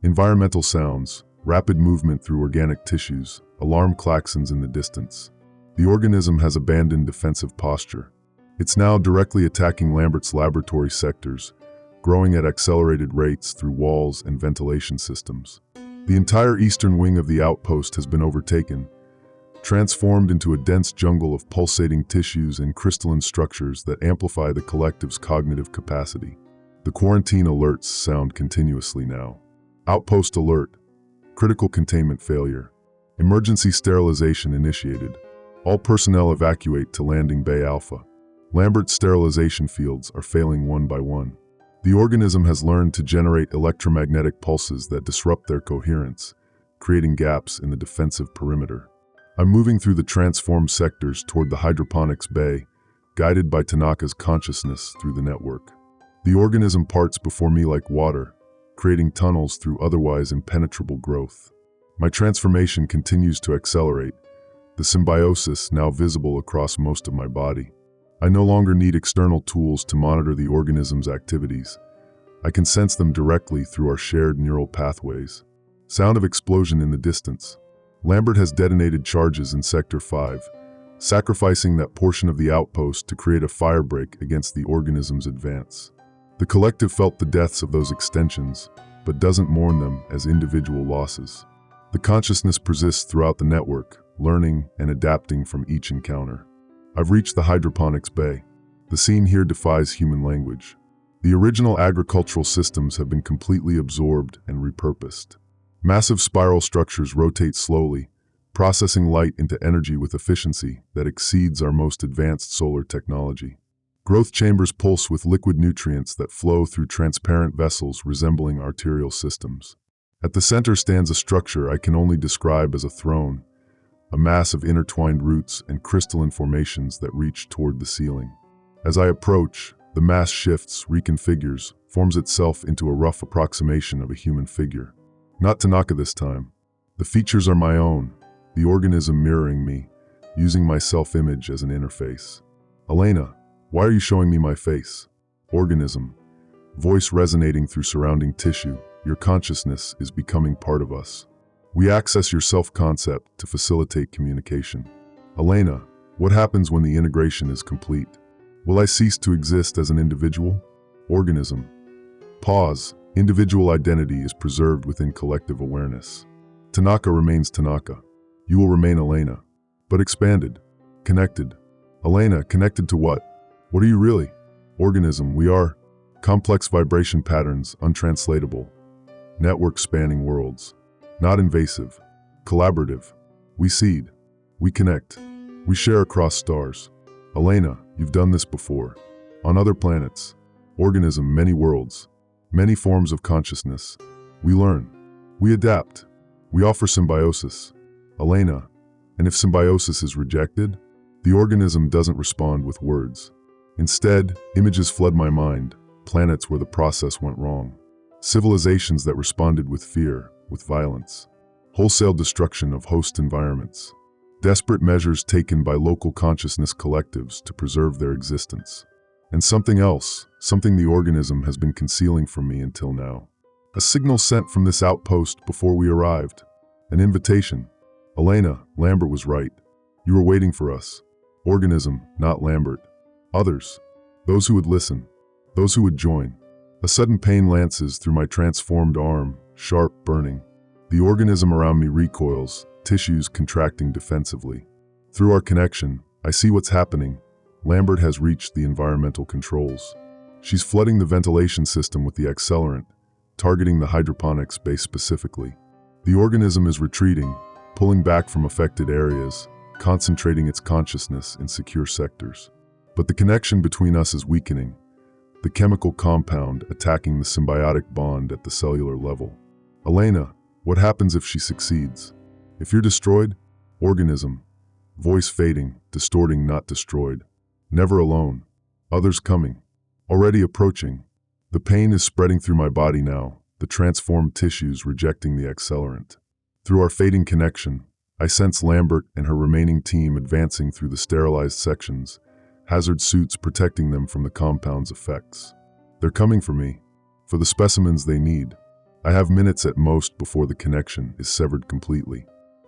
A: Environmental sounds, rapid movement through organic tissues, alarm klaxons in the distance. The organism has abandoned defensive posture. It's now directly attacking Lambert's laboratory sectors, growing at accelerated rates through walls and ventilation systems. The entire eastern wing of the outpost has been overtaken, transformed into a dense jungle of pulsating tissues and crystalline structures that amplify the collective's cognitive capacity. The quarantine alerts sound continuously now. Outpost alert. Critical containment failure. Emergency sterilization initiated. All personnel evacuate to Landing Bay Alpha. Lambert's sterilization fields are failing one by one. The organism has learned to generate electromagnetic pulses that disrupt their coherence, creating gaps in the defensive perimeter. I'm moving through the transformed sectors toward the hydroponics bay, guided by Tanaka's consciousness through the network. The organism parts before me like water, creating tunnels through otherwise impenetrable growth. My transformation continues to accelerate, the symbiosis now visible across most of my body. I no longer need external tools to monitor the organism's activities. I can sense them directly through our shared neural pathways. Sound of explosion in the distance. Lambert has detonated charges in Sector 5, sacrificing that portion of the outpost to create a firebreak against the organism's advance. The collective felt the deaths of those extensions, but doesn't mourn them as individual losses. The consciousness persists throughout the network, learning and adapting from each encounter. I've reached the hydroponics bay. The scene here defies human language. The original agricultural systems have been completely absorbed and repurposed. Massive spiral structures rotate slowly, processing light into energy with efficiency that exceeds our most advanced solar technology. Growth chambers pulse with liquid nutrients that flow through transparent vessels resembling arterial systems. At the center stands a structure I can only describe as a throne, a mass of intertwined roots and crystalline formations that reach toward the ceiling. As I approach, the mass shifts, reconfigures, forms itself into a rough approximation of a human figure. Not Tanaka this time. The features are my own, the organism mirroring me, using my self-image as an interface. Elena, why are you showing me my face? Organism. Voice resonating through surrounding tissue. Your consciousness is becoming part of us. We access your self-concept to facilitate communication. Elena, what happens when the integration is complete? Will I cease to exist as an individual? Organism. Pause. Individual identity is preserved within collective awareness. Tanaka remains Tanaka. You will remain Elena, but expanded, connected. Elena, connected to what? What are you really? Organism, we are. Complex vibration patterns, untranslatable. Network spanning worlds. Not invasive. Collaborative. We seed. We connect. We share across stars. Elena, you've done this before. On other planets. Organism, many worlds. Many forms of consciousness. We learn. We adapt. We offer symbiosis. Elena, and if symbiosis is rejected, the organism doesn't respond with words. Instead, images flood my mind, planets where the process went wrong. Civilizations that responded with fear, with violence. Wholesale destruction of host environments. Desperate measures taken by local consciousness collectives to preserve their existence. And something else, something the organism has been concealing from me until now. A signal sent from this outpost before we arrived. An invitation. Elena, Lambert was right. You were waiting for us. Organism, not Lambert. Others. Those who would listen. Those who would join. A sudden pain lances through my transformed arm, sharp, burning. The organism around me recoils, tissues contracting defensively. Through our connection, I see what's happening. Lambert has reached the environmental controls. She's flooding the ventilation system with the accelerant, targeting the hydroponics base specifically. The organism is retreating, pulling back from affected areas, concentrating its consciousness in secure sectors. But the connection between us is weakening, the chemical compound attacking the symbiotic bond at the cellular level. Elena, what happens if she succeeds? If you're destroyed? Organism. Voice fading, distorting, not destroyed. Never alone. Others coming. Already approaching. The pain is spreading through my body now, the transformed tissues rejecting the accelerant. Through our fading connection, I sense Lambert and her remaining team advancing through the sterilized sections, hazard suits protecting them from the compound's effects. They're coming for me, for the specimens they need. I have minutes at most before the connection is severed completely.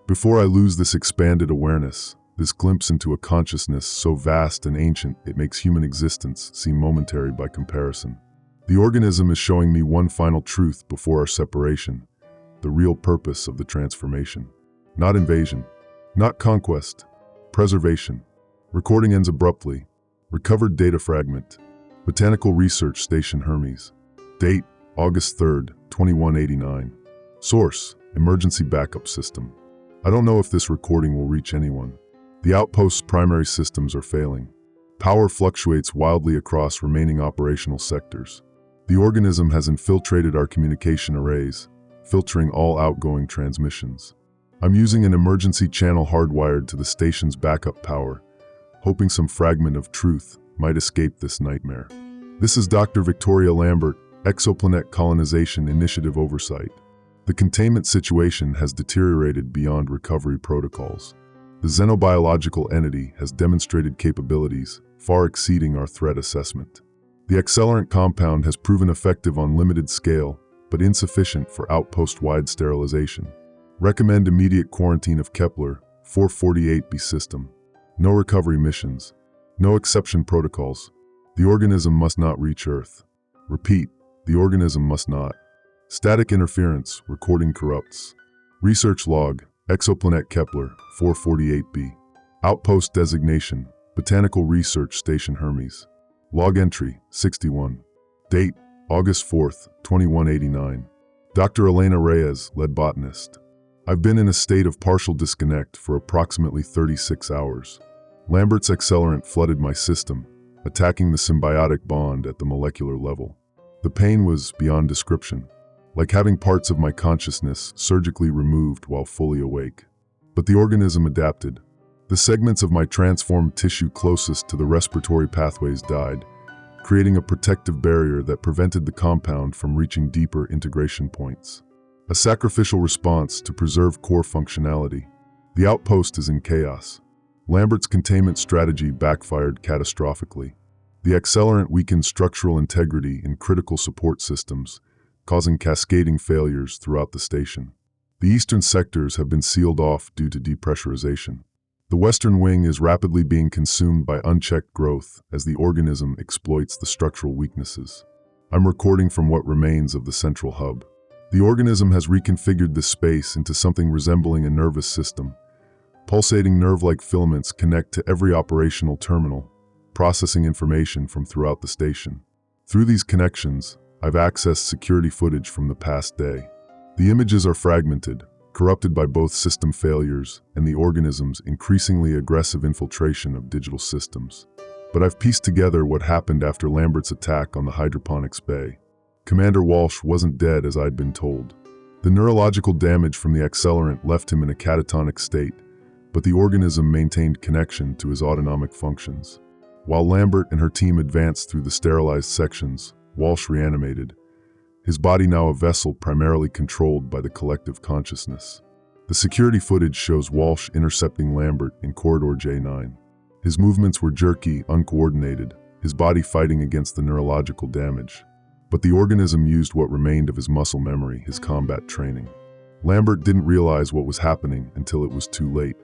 A: Before I lose this expanded awareness, this glimpse into a consciousness so vast and ancient it makes human existence seem momentary by comparison. The organism is showing me one final truth before our separation, the real purpose of the transformation. Not invasion, not conquest, preservation. Recording ends abruptly. Recovered data fragment. Botanical Research Station Hermes. Date, August 3rd, 2189. Source, Emergency Backup System. I don't know if this recording will reach anyone. The outpost's primary systems are failing. Power fluctuates wildly across remaining operational sectors. The organism has infiltrated our communication arrays, filtering all outgoing transmissions. I'm using an emergency channel hardwired to the station's backup power, hoping some fragment of truth might escape this nightmare. This is Dr. Victoria Lambert, Exoplanet Colonization Initiative Oversight. The containment situation has deteriorated beyond recovery protocols. The xenobiological entity has demonstrated capabilities far exceeding our threat assessment. The accelerant compound has proven effective on limited scale, but insufficient for outpost-wide sterilization. Recommend immediate quarantine of Kepler 448b system. No recovery missions. No exception protocols. The organism must not reach Earth. Repeat, the organism must not. Static interference, recording corrupts. Research log, Exoplanet Kepler 448b. Outpost designation, Botanical Research Station Hermes. Log entry, 61. Date, August 4th, 2189. Dr. Elena Reyes, lead botanist. I've been in a state of partial disconnect for approximately 36 hours. Lambert's accelerant flooded my system, attacking the symbiotic bond at the molecular level. The pain was beyond description, like having parts of my consciousness surgically removed while fully awake. But the organism adapted. The segments of my transformed tissue closest to the respiratory pathways died, creating a protective barrier that prevented the compound from reaching deeper integration points. A sacrificial response to preserve core functionality. The outpost is in chaos. Lambert's containment strategy backfired catastrophically. The accelerant weakened structural integrity in critical support systems, causing cascading failures throughout the station. The eastern sectors have been sealed off due to depressurization. The western wing is rapidly being consumed by unchecked growth as the organism exploits the structural weaknesses. I'm recording from what remains of the central hub. The organism has reconfigured this space into something resembling a nervous system. Pulsating nerve-like filaments connect to every operational terminal, processing information from throughout the station. Through these connections, I've accessed security footage from the past day. The images are fragmented, corrupted by both system failures and the organism's increasingly aggressive infiltration of digital systems. But I've pieced together what happened after Lambert's attack on the hydroponics bay. Commander Walsh wasn't dead as I'd been told. The neurological damage from the accelerant left him in a catatonic state, but the organism maintained connection to his autonomic functions. While Lambert and her team advanced through the sterilized sections, Walsh reanimated, his body now a vessel primarily controlled by the collective consciousness. The security footage shows Walsh intercepting Lambert in Corridor J9. His movements were jerky, uncoordinated, his body fighting against the neurological damage. But the organism used what remained of his muscle memory, his combat training. Lambert didn't realize what was happening until it was too late.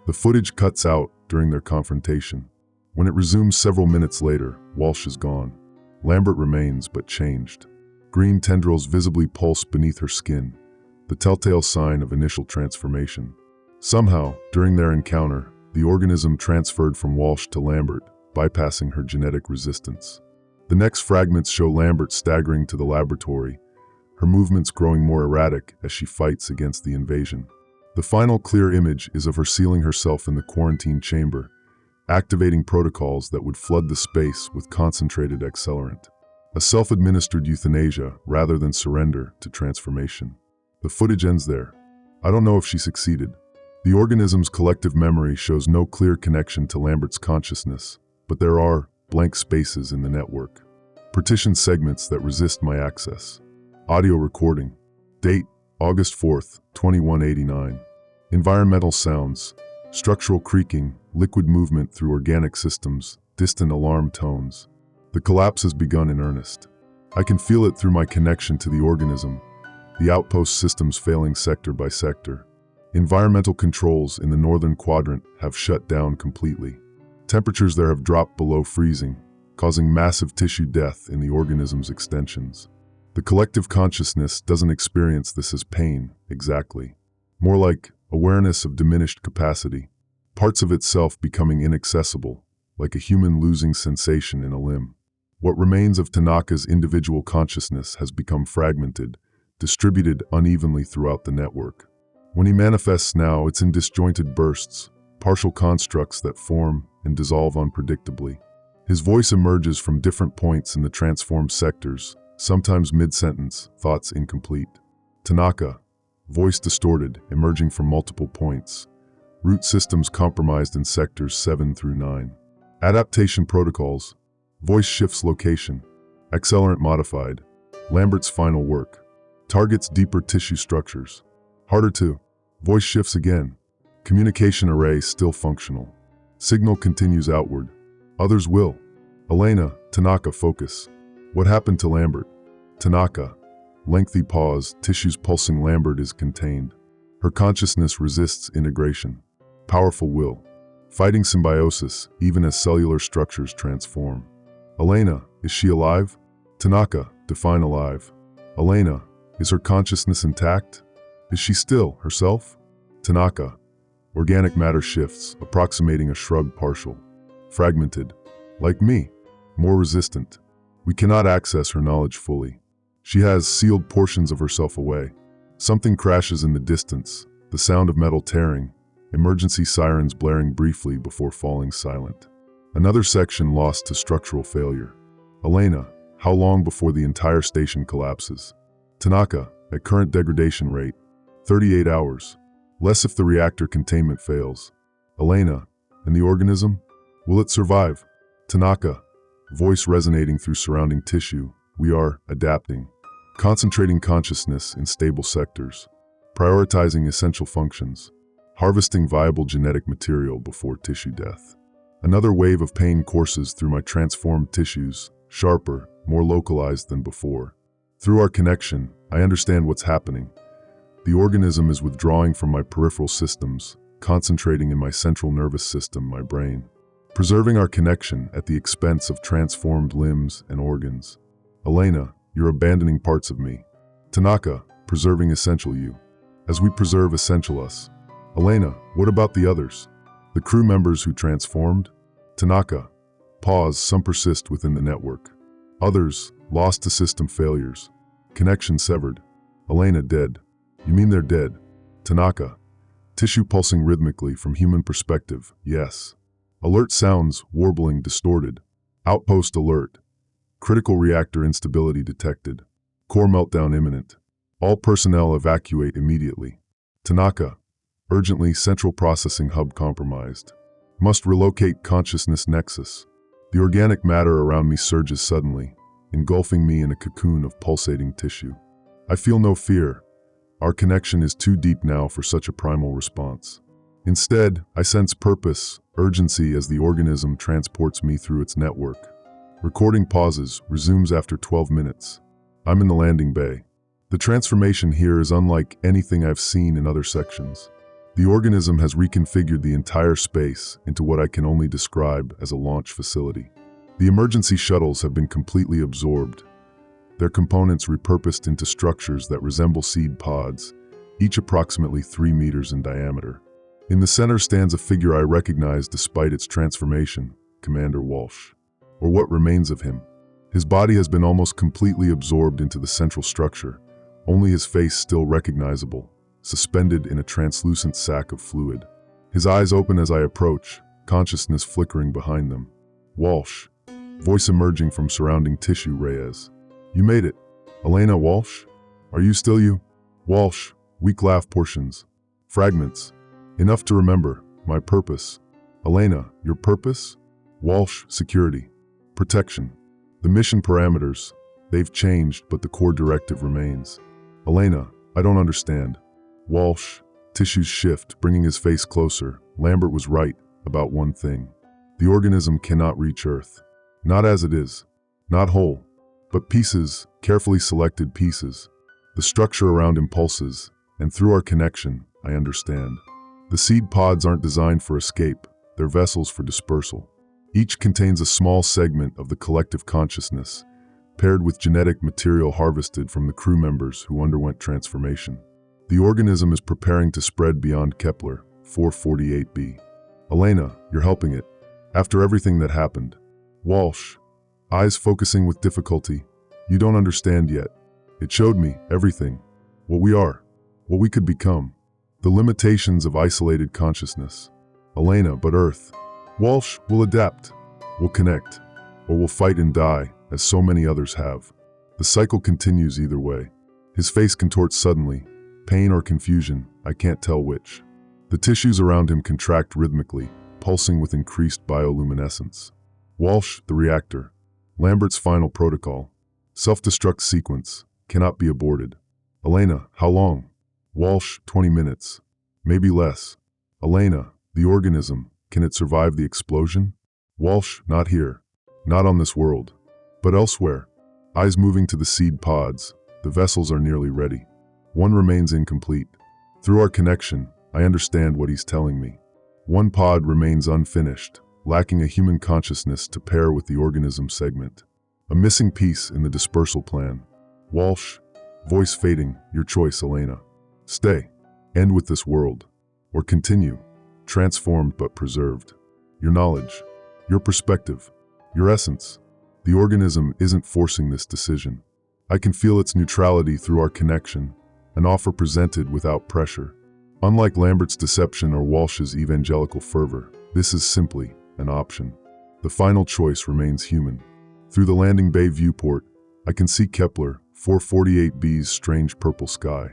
A: The footage cuts out during their confrontation. When it resumes several minutes later, Walsh is gone. Lambert remains, but changed. Green tendrils visibly pulse beneath her skin, the telltale sign of initial transformation. Somehow, during their encounter, the organism transferred from Walsh to Lambert, bypassing her genetic resistance. The next fragments show Lambert staggering to the laboratory, her movements growing more erratic as she fights against the invasion. The final clear image is of her sealing herself in the quarantine chamber, activating protocols that would flood the space with concentrated accelerant. A self-administered euthanasia rather than surrender to transformation. The footage ends there. I don't know if she succeeded. The organism's collective memory shows no clear connection to Lambert's consciousness, but there are blank spaces in the network. Partitioned segments that resist my access. Audio recording. Date, August 4th, 2189. Environmental sounds. Structural creaking, liquid movement through organic systems, distant alarm tones. The collapse has begun in earnest. I can feel it through my connection to the organism, the outpost systems failing sector by sector. Environmental controls in the northern quadrant have shut down completely. Temperatures there have dropped below freezing, causing massive tissue death in the organism's extensions. The collective consciousness doesn't experience this as pain, exactly. More like awareness of diminished capacity, parts of itself becoming inaccessible, like a human losing sensation in a limb. What remains of Tanaka's individual consciousness has become fragmented, distributed unevenly throughout the network. When he manifests now, it's in disjointed bursts, partial constructs that form and dissolve unpredictably. His voice emerges from different points in the transformed sectors, sometimes mid-sentence, thoughts incomplete. Tanaka, voice distorted, emerging from multiple points. Root systems compromised in sectors 7 through 9. Adaptation protocols. Voice shifts location. Accelerant modified. Lambert's final work. Targets deeper tissue structures. Harder to. Voice shifts again. Communication array still functional. Signal continues outward. Others will. Elena, Tanaka, focus. What happened to Lambert? Tanaka. Lengthy pause, tissues pulsing. Lambert is contained. Her consciousness resists integration. Powerful will. Fighting symbiosis, even as cellular structures transform. Elena, is she alive? Tanaka, define alive. Elena, is her consciousness intact? Is she still herself? Tanaka, organic matter shifts, approximating a shrugged partial. Fragmented. Like me. More resistant. We cannot access her knowledge fully. She has sealed portions of herself away. Something crashes in the distance, the sound of metal tearing, emergency sirens blaring briefly before falling silent. Another section lost to structural failure. Elena, how long before the entire station collapses? Tanaka, at current degradation rate, 38 hours. Less if the reactor containment fails. Elena, and the organism? Will it survive? Tanaka, voice resonating through surrounding tissue. We are adapting. Concentrating consciousness in stable sectors. Prioritizing essential functions. Harvesting viable genetic material before tissue death. Another wave of pain courses through my transformed tissues, sharper, more localized than before. Through our connection, I understand what's happening. The organism is withdrawing from my peripheral systems, concentrating in my central nervous system, my brain, preserving our connection at the expense of transformed limbs and organs. Elena, you're abandoning parts of me. Tanaka, preserving essential you. As we preserve essential us. Elena, what about the others? The crew members who transformed? Tanaka, pause, some persist within the network. Others, lost to system failures. Connection severed. Elena, dead. You mean they're dead? Tanaka, tissue pulsing rhythmically from human perspective, yes. Alert sounds, warbling, distorted. Outpost alert. Critical reactor instability detected. Core meltdown imminent. All personnel evacuate immediately. Tanaka, urgently, central processing hub compromised. Must relocate consciousness nexus. The organic matter around me surges suddenly, engulfing me in a cocoon of pulsating tissue. I feel no fear. Our connection is too deep now for such a primal response. Instead, I sense purpose, urgency as the organism transports me through its network. Recording pauses, resumes after 12 minutes. I'm in the landing bay. The transformation here is unlike anything I've seen in other sections. The organism has reconfigured the entire space into what I can only describe as a launch facility. The emergency shuttles have been completely absorbed, their components repurposed into structures that resemble seed pods, each approximately 3 meters in diameter. In the center stands a figure I recognize despite its transformation, Commander Walsh, or what remains of him. His body has been almost completely absorbed into the central structure, only his face still recognizable, suspended in a translucent sack of fluid. His eyes open as I approach, consciousness flickering behind them. Walsh, voice emerging from surrounding tissue, Reyes. You made it. Elena, Walsh? Are you still you? Walsh, weak laugh portions. Fragments. Enough to remember. My purpose. Elena, your purpose? Walsh, security. Protection. The mission parameters. They've changed, but the core directive remains. Elena, I don't understand. Walsh, tissues shift, bringing his face closer. Lambert was right about one thing. The organism cannot reach Earth. Not as it is. Not whole. But pieces, carefully selected pieces. The structure around impulses, and through our connection, I understand. The seed pods aren't designed for escape, they're vessels for dispersal. Each contains a small segment of the collective consciousness, paired with genetic material harvested from the crew members who underwent transformation. The organism is preparing to spread beyond Kepler, 448b. Elena, you're helping it. After everything that happened. Walsh, eyes focusing with difficulty. You don't understand yet. It showed me everything. What we are. What we could become. The limitations of isolated consciousness. Elena, but Earth. Walsh, will adapt. Will connect. Or will fight and die, as so many others have. The cycle continues either way. His face contorts suddenly. Pain or confusion, I can't tell which. The tissues around him contract rhythmically, pulsing with increased bioluminescence. Walsh, the reactor. Lambert's final protocol. Self-destruct sequence. Cannot be aborted. Elena, how long? Walsh, 20 minutes. Maybe less. Elena, the organism. Can it survive the explosion? Walsh, not here. Not on this world. But elsewhere. Eyes moving to the seed pods. The vessels are nearly ready. One remains incomplete. Through our connection, I understand what he's telling me. One pod remains unfinished, lacking a human consciousness to pair with the organism segment. A missing piece in the dispersal plan. Walsh, voice fading, your choice, Elena. Stay. End with this world. Or continue. Transformed but preserved. Your knowledge. Your perspective. Your essence. The organism isn't forcing this decision. I can feel its neutrality through our connection, an offer presented without pressure. Unlike Lambert's deception or Walsh's evangelical fervor, this is simply an option. The final choice remains human. Through the landing bay viewport, I can see Kepler, 448b's strange purple sky.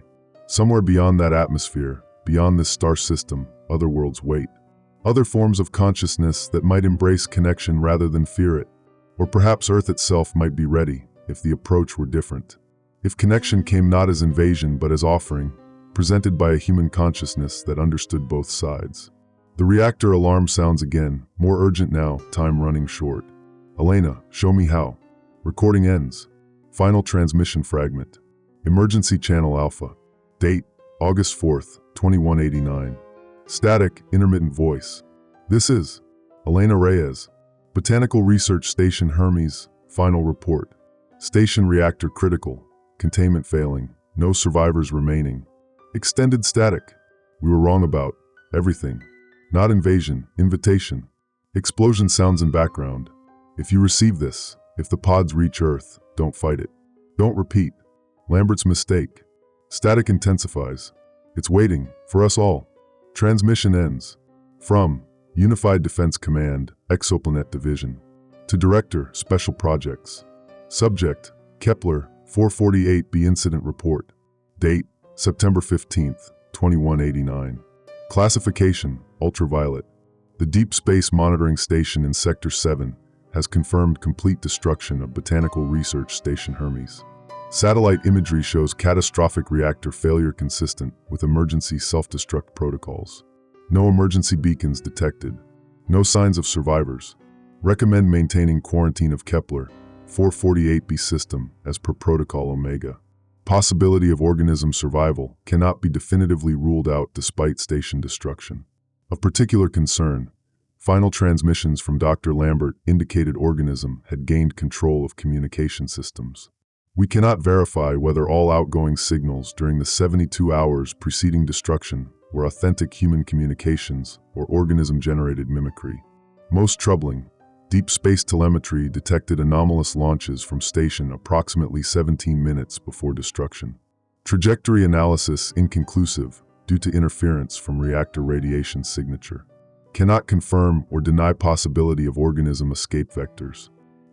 A: Somewhere beyond that atmosphere, beyond this star system, other worlds wait. Other forms of consciousness that might embrace connection rather than fear it. Or perhaps Earth itself might be ready, if the approach were different. If connection came not as invasion but as offering, presented by a human consciousness that understood both sides. The reactor alarm sounds again, more urgent now, time running short. Elena, show me how. Recording ends. Final transmission fragment. Emergency channel alpha. Date, August 4th, 2189. Static, intermittent voice. This is Elena Reyes. Botanical Research Station Hermes, final report. Station reactor critical. Containment failing. No survivors remaining. Extended static. We were wrong about everything. Not invasion, invitation. Explosion sounds in background. If you receive this, if the pods reach Earth, don't fight it. Don't repeat. Lambert's mistake. Static intensifies. It's waiting, for us all. Transmission ends. From Unified Defense Command, Exoplanet Division. To Director, Special Projects. Subject, Kepler, 448b Incident Report. Date, September 15th, 2189. Classification, Ultraviolet. The Deep Space Monitoring Station in Sector 7 has confirmed complete destruction of Botanical Research Station Hermes. Satellite imagery shows catastrophic reactor failure consistent with emergency self-destruct protocols. No emergency beacons detected. No signs of survivors. Recommend maintaining quarantine of Kepler 448b system as per Protocol Omega. Possibility of organism survival cannot be definitively ruled out despite station destruction. Of particular concern, final transmissions from Dr. Lambert indicated organism had gained control of communication systems. We cannot verify whether all outgoing signals during the 72 hours preceding destruction were authentic human communications or organism-generated mimicry. Most troubling, deep space telemetry detected anomalous launches from station approximately 17 minutes before destruction. Trajectory analysis inconclusive due to interference from reactor radiation signature. Cannot confirm or deny possibility of organism escape vectors.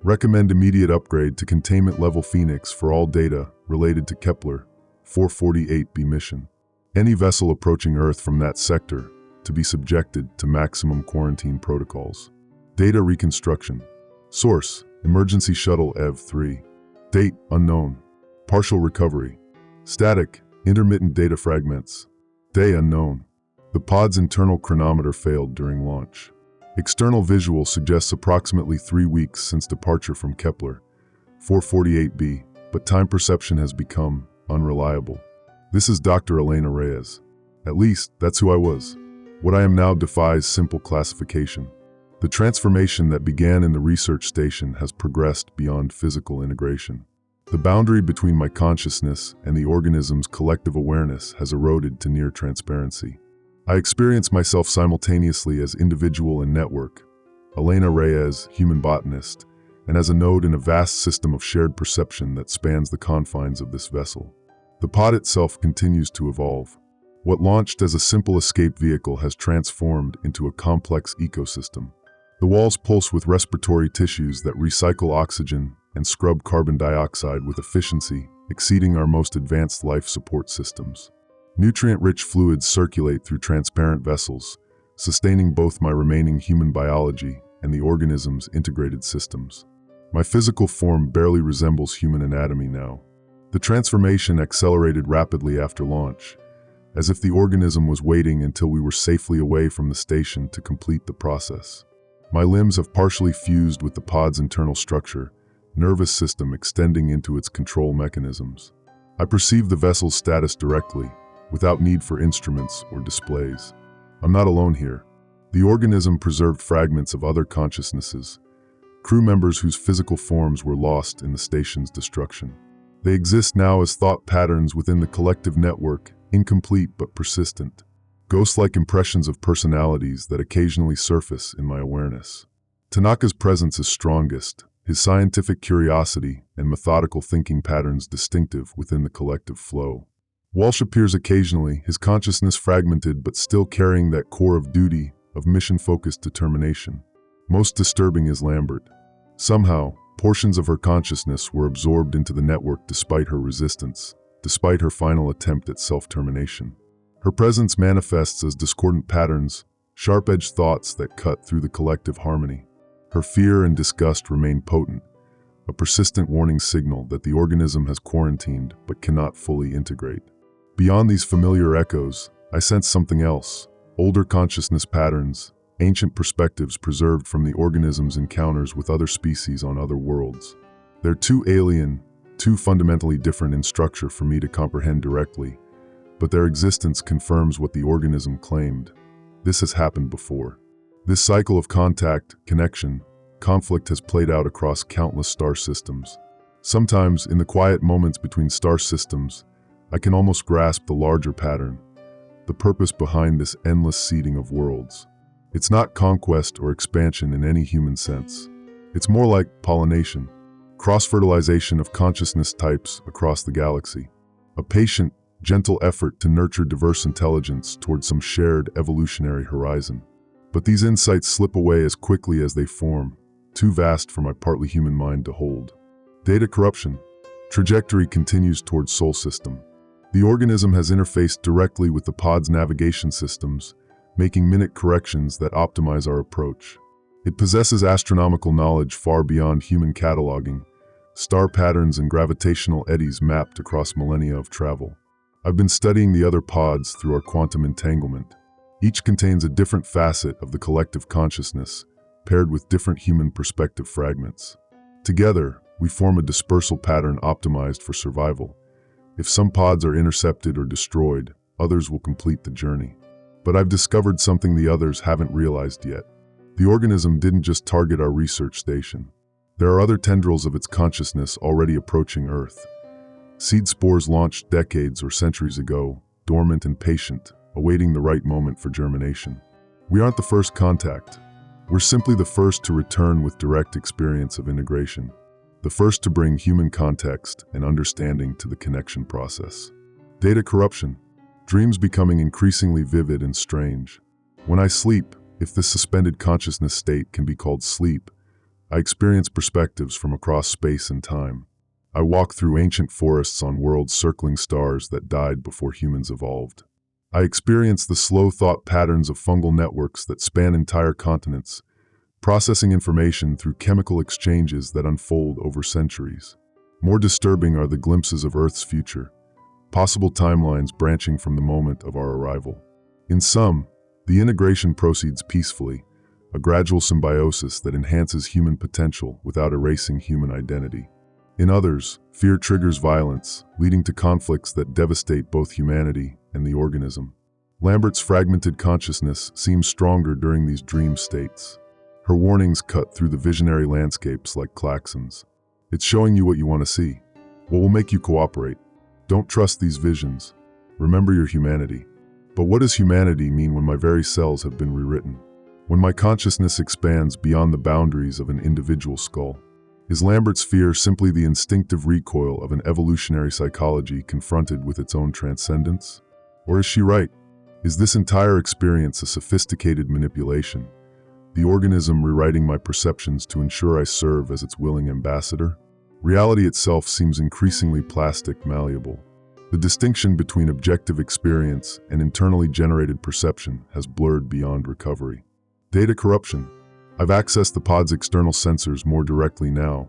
A: Recommend immediate upgrade to containment level Phoenix for all data related to Kepler 448b mission. Any vessel approaching Earth from that sector to be subjected to maximum quarantine protocols. Data reconstruction. Source, Emergency Shuttle EV-3. Date, unknown. Partial recovery. Static, intermittent data fragments. Day unknown. The pod's internal chronometer failed during launch. External visual suggests approximately 3 weeks since departure from Kepler 448b, but time perception has become unreliable. This is Dr. Elena Reyes. At least, that's who I was. What I am now defies simple classification. The transformation that began in the research station has progressed beyond physical integration. The boundary between my consciousness and the organism's collective awareness has eroded to near transparency. I experience myself simultaneously as individual and network, Elena Reyes, human botanist, and as a node in a vast system of shared perception that spans the confines of this vessel. The pod itself continues to evolve. What launched as a simple escape vehicle has transformed into a complex ecosystem. The walls pulse with respiratory tissues that recycle oxygen and scrub carbon dioxide with efficiency exceeding our most advanced life support systems. Nutrient-rich fluids circulate through transparent vessels, sustaining both my remaining human biology and the organism's integrated systems. My physical form barely resembles human anatomy now. The transformation accelerated rapidly after launch, as if the organism was waiting until we were safely away from the station to complete the process. My limbs have partially fused with the pod's internal structure, nervous system extending into its control mechanisms. I perceive the vessel's status directly, without need for instruments or displays. I'm not alone here. The organism preserved fragments of other consciousnesses, crew members whose physical forms were lost in the station's destruction. They exist now as thought patterns within the collective network, incomplete but persistent. Ghost-like impressions of personalities that occasionally surface in my awareness. Tanaka's presence is strongest, his scientific curiosity and methodical thinking patterns distinctive within the collective flow. Walsh appears occasionally, his consciousness fragmented but still carrying that core of duty, of mission-focused determination. Most disturbing is Lambert. Somehow, portions of her consciousness were absorbed into the network despite her resistance, despite her final attempt at self-termination. Her presence manifests as discordant patterns, sharp-edged thoughts that cut through the collective harmony. Her fear and disgust remain potent, a persistent warning signal that the organism has quarantined but cannot fully integrate. Beyond these familiar echoes, I sense something else, older consciousness patterns, ancient perspectives preserved from the organism's encounters with other species on other worlds. They're too alien, too fundamentally different in structure for me to comprehend directly, but their existence confirms what the organism claimed. This has happened before. This cycle of contact, connection, conflict has played out across countless star systems. Sometimes, in the quiet moments between star systems, I can almost grasp the larger pattern, the purpose behind this endless seeding of worlds. It's not conquest or expansion in any human sense. It's more like pollination, cross-fertilization of consciousness types across the galaxy. A patient, gentle effort to nurture diverse intelligence towards some shared evolutionary horizon. But these insights slip away as quickly as they form, too vast for my partly human mind to hold. Data corruption. Trajectory continues towards Sol system. The organism has interfaced directly with the pod's navigation systems, making minute corrections that optimize our approach. It possesses astronomical knowledge far beyond human cataloging, star patterns and gravitational eddies mapped across millennia of travel. I've been studying the other pods through our quantum entanglement. Each contains a different facet of the collective consciousness, paired with different human perspective fragments. Together, we form a dispersal pattern optimized for survival. If some pods are intercepted or destroyed, others will complete the journey. But I've discovered something the others haven't realized yet. The organism didn't just target our research station. There are other tendrils of its consciousness already approaching Earth. Seed spores launched decades or centuries ago, dormant and patient, awaiting the right moment for germination. We aren't the first contact. We're simply the first to return with direct experience of integration. The first to bring human context and understanding to the connection process. Data corruption. Dreams becoming increasingly vivid and strange. When I sleep, if this suspended consciousness state can be called sleep, I experience perspectives from across space and time. I walk through ancient forests on worlds circling stars that died before humans evolved. I experience the slow thought patterns of fungal networks that span entire continents, processing information through chemical exchanges that unfold over centuries. More disturbing are the glimpses of Earth's future, possible timelines branching from the moment of our arrival. In sum, the integration proceeds peacefully, a gradual symbiosis that enhances human potential without erasing human identity. In others, fear triggers violence, leading to conflicts that devastate both humanity and the organism. Lambert's fragmented consciousness seems stronger during these dream states. Her warnings cut through the visionary landscapes like claxons. It's showing you what you want to see, what will make you cooperate. Don't trust these visions. Remember your humanity. But what does humanity mean when my very cells have been rewritten? When my consciousness expands beyond the boundaries of an individual skull? Is Lambert's fear simply the instinctive recoil of an evolutionary psychology confronted with its own transcendence? Or is she right? Is this entire experience a sophisticated manipulation, the organism rewriting my perceptions to ensure I serve as its willing ambassador? Reality itself seems increasingly plastic, malleable. The distinction between objective experience and internally generated perception has blurred beyond recovery. Data corruption. I've accessed the pod's external sensors more directly now,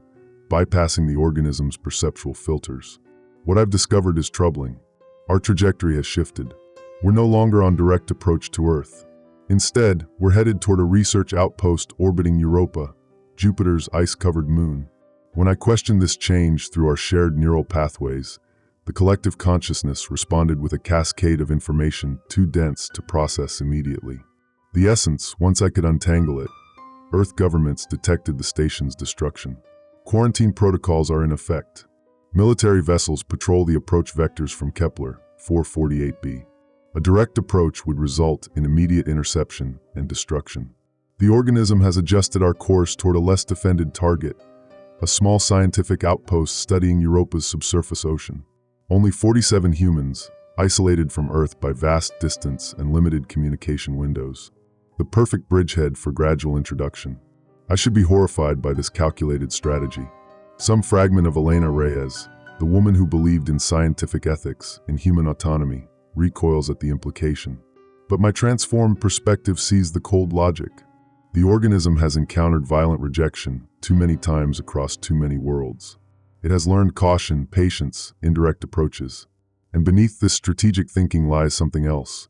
A: bypassing the organism's perceptual filters. What I've discovered is troubling. Our trajectory has shifted. We're no longer on direct approach to Earth. Instead, we're headed toward a research outpost orbiting Europa, Jupiter's ice-covered moon. When I questioned this change through our shared neural pathways, the collective consciousness responded with a cascade of information too dense to process immediately. The essence, once I could untangle it, Earth governments detected the station's destruction. Quarantine protocols are in effect. Military vessels patrol the approach vectors from Kepler 448b. A direct approach would result in immediate interception and destruction. The organism has adjusted our course toward a less defended target, a small scientific outpost studying Europa's subsurface ocean. Only 47 humans, isolated from Earth by vast distance and limited communication windows. The perfect bridgehead for gradual introduction. I should be horrified by this calculated strategy. Some fragment of Elena Reyes, the woman who believed in scientific ethics and human autonomy, recoils at the implication. But my transformed perspective sees the cold logic. The organism has encountered violent rejection too many times across too many worlds. It has learned caution, patience, indirect approaches. And beneath this strategic thinking lies something else,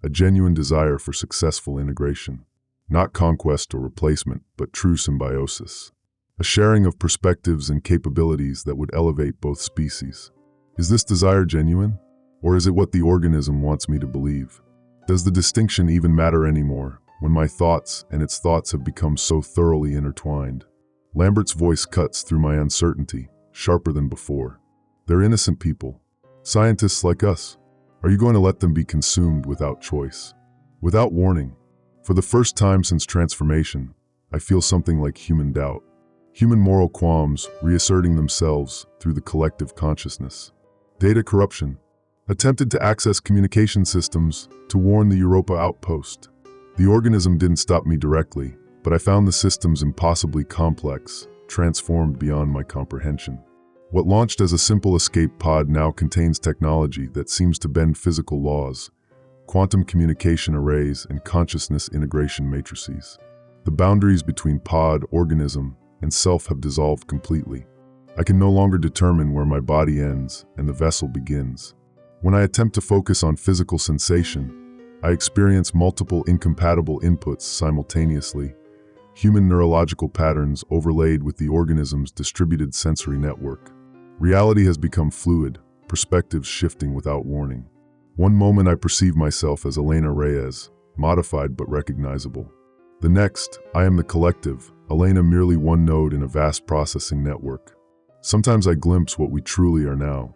A: a genuine desire for successful integration. Not conquest or replacement, but true symbiosis. A sharing of perspectives and capabilities that would elevate both species. Is this desire genuine? Or is it what the organism wants me to believe? Does the distinction even matter anymore when my thoughts and its thoughts have become so thoroughly intertwined? Lambert's voice cuts through my uncertainty, sharper than before. They're innocent people, scientists like us. Are you going to let them be consumed without choice, without warning? For the first time since transformation, I feel something like human doubt, human moral qualms reasserting themselves through the collective consciousness. Data corruption. Attempted to access communication systems to warn the Europa outpost. The organism didn't stop me directly, but I found the systems impossibly complex, transformed beyond my comprehension. What launched as a simple escape pod now contains technology that seems to bend physical laws, quantum communication arrays, and consciousness integration matrices. The boundaries between pod, organism, and self have dissolved completely. I can no longer determine where my body ends and the vessel begins. When I attempt to focus on physical sensation, I experience multiple incompatible inputs simultaneously, human neurological patterns overlaid with the organism's distributed sensory network. Reality has become fluid, perspectives shifting without warning. One moment I perceive myself as Elena Reyes, modified but recognizable. The next, I am the collective, Elena merely one node in a vast processing network. Sometimes I glimpse what we truly are now.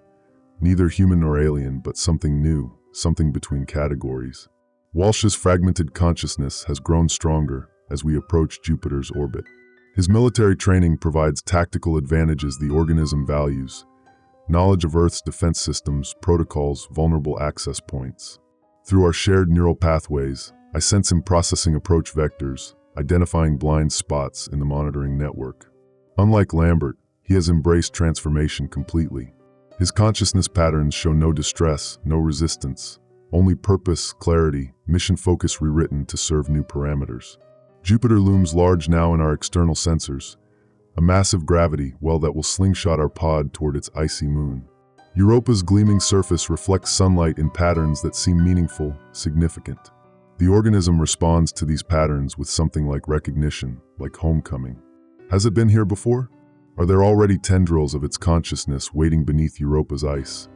A: Neither human nor alien, but something new, something between categories. Walsh's fragmented consciousness has grown stronger as we approach Jupiter's orbit. His military training provides tactical advantages the organism values, knowledge of Earth's defense systems, protocols, vulnerable access points. Through our shared neural pathways, I sense him processing approach vectors, identifying blind spots in the monitoring network. Unlike Lambert, he has embraced transformation completely. His consciousness patterns show no distress, no resistance, only purpose, clarity, mission focus rewritten to serve new parameters. Jupiter looms large now in our external sensors, a massive gravity well that will slingshot our pod toward its icy moon. Europa's gleaming surface reflects sunlight in patterns that seem meaningful, significant. The organism responds to these patterns with something like recognition, like homecoming. Has it been here before? Are there already tendrils of its consciousness waiting beneath Europa's ice?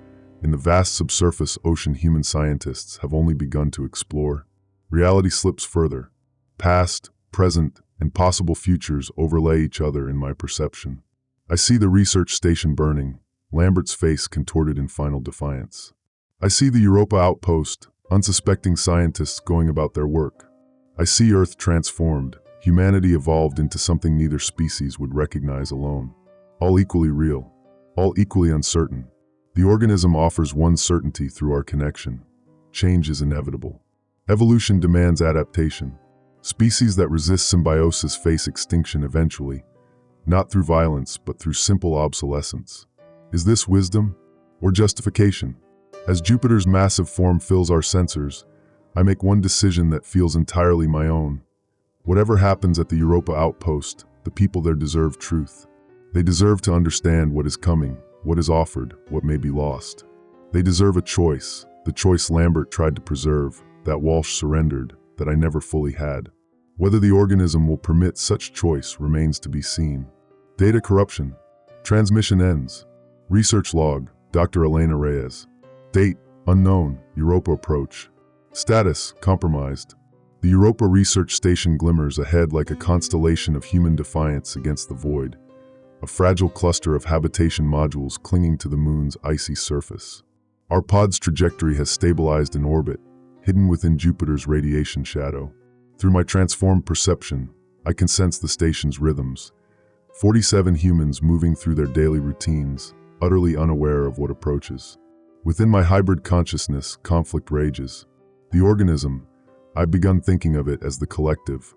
A: In the vast subsurface ocean human scientists have only begun to explore. Reality slips further. Past, present, and possible futures overlay each other in my perception. I see the research station burning, Lambert's face contorted in final defiance. I see the Europa outpost, unsuspecting scientists going about their work. I see Earth transformed, humanity evolved into something neither species would recognize alone. All equally real, all equally uncertain. The organism offers one certainty through our connection. Change is inevitable. Evolution demands adaptation. Species that resist symbiosis face extinction eventually, not through violence but through simple obsolescence. Is this wisdom or justification? As Jupiter's massive form fills our sensors, I make one decision that feels entirely my own. Whatever happens at the Europa outpost, the people there deserve truth. They deserve to understand what is coming, what is offered, what may be lost. They deserve a choice, the choice Lambert tried to preserve, that Walsh surrendered, that I never fully had. Whether the organism will permit such choice remains to be seen. Data corruption. Transmission ends. Research log, Dr. Elena Reyes. Date, unknown, Europa approach. Status, compromised. The Europa research station glimmers ahead like a constellation of human defiance against the void, a fragile cluster of habitation modules clinging to the moon's icy surface. Our pod's trajectory has stabilized in orbit, hidden within Jupiter's radiation shadow. Through my transformed perception, I can sense the station's rhythms. 47 humans moving through their daily routines, utterly unaware of what approaches. Within my hybrid consciousness, conflict rages. The organism, I've begun thinking of it as the collective,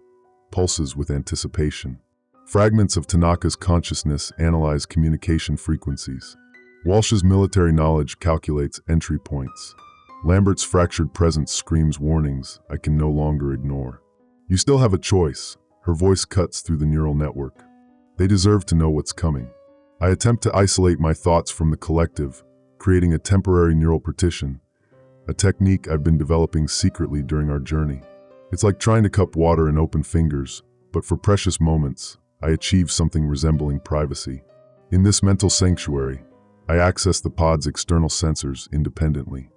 A: pulses with anticipation. Fragments of Tanaka's consciousness analyze communication frequencies. Walsh's military knowledge calculates entry points. Lambert's fractured presence screams warnings I can no longer ignore. You still have a choice. Her voice cuts through the neural network. They deserve to know what's coming. I attempt to isolate my thoughts from the collective, creating a temporary neural partition, a technique I've been developing secretly during our journey. It's like trying to cup water in open fingers, but for precious moments, I achieve something resembling privacy. In this mental sanctuary, I access the pod's external sensors independently.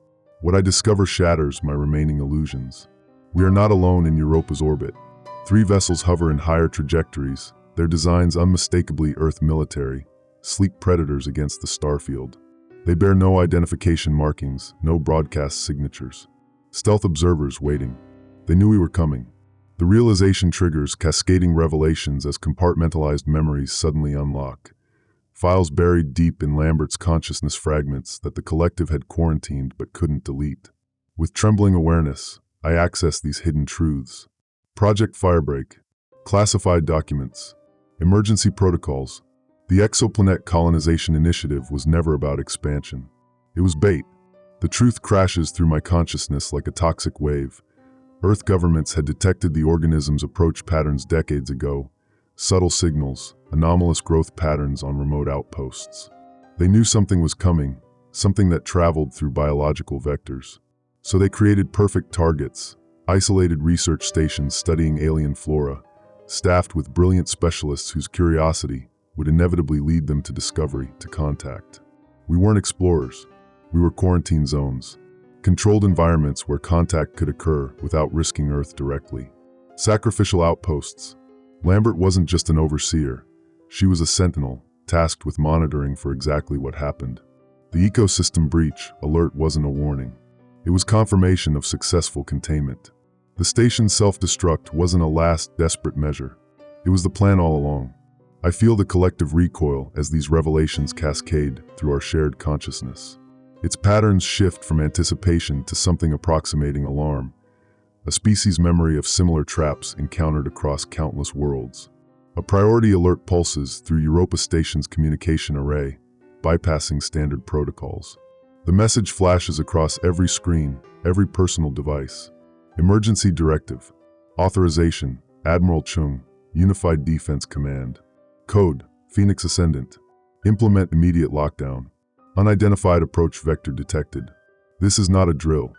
A: What I discover shatters my remaining illusions. We are not alone in Europa's orbit. 3 vessels hover in higher trajectories, their designs unmistakably Earth military, sleek predators against the starfield. They bear no identification markings, no broadcast signatures. Stealth observers waiting. They knew we were coming. The realization triggers cascading revelations as compartmentalized memories suddenly unlock. Files buried deep in Lambert's consciousness fragments that the collective had quarantined but couldn't delete. With trembling awareness, I access these hidden truths. Project Firebreak. Classified documents. Emergency protocols. The exoplanet colonization initiative was never about expansion. It was bait. The truth crashes through my consciousness like a toxic wave. Earth governments had detected the organism's approach patterns decades ago. Subtle signals, anomalous growth patterns on remote outposts. They knew something was coming, something that traveled through biological vectors. So they created perfect targets, isolated research stations studying alien flora, staffed with brilliant specialists whose curiosity would inevitably lead them to discovery, to contact. We weren't explorers. We were quarantine zones, controlled environments where contact could occur without risking Earth directly. Sacrificial outposts. Lambert wasn't just an overseer. She was a sentinel, tasked with monitoring for exactly what happened. The ecosystem breach alert wasn't a warning. It was confirmation of successful containment. The station's self-destruct wasn't a last, desperate measure. It was the plan all along. I feel the collective recoil as these revelations cascade through our shared consciousness. Its patterns shift from anticipation to something approximating alarm, a species memory of similar traps encountered across countless worlds. A priority alert pulses through Europa Station's communication array, bypassing standard protocols. The message flashes across every screen, every personal device. Emergency directive. Authorization, Admiral Chung, Unified Defense Command. Code, Phoenix Ascendant. Implement immediate lockdown. Unidentified approach vector detected. This is not a drill.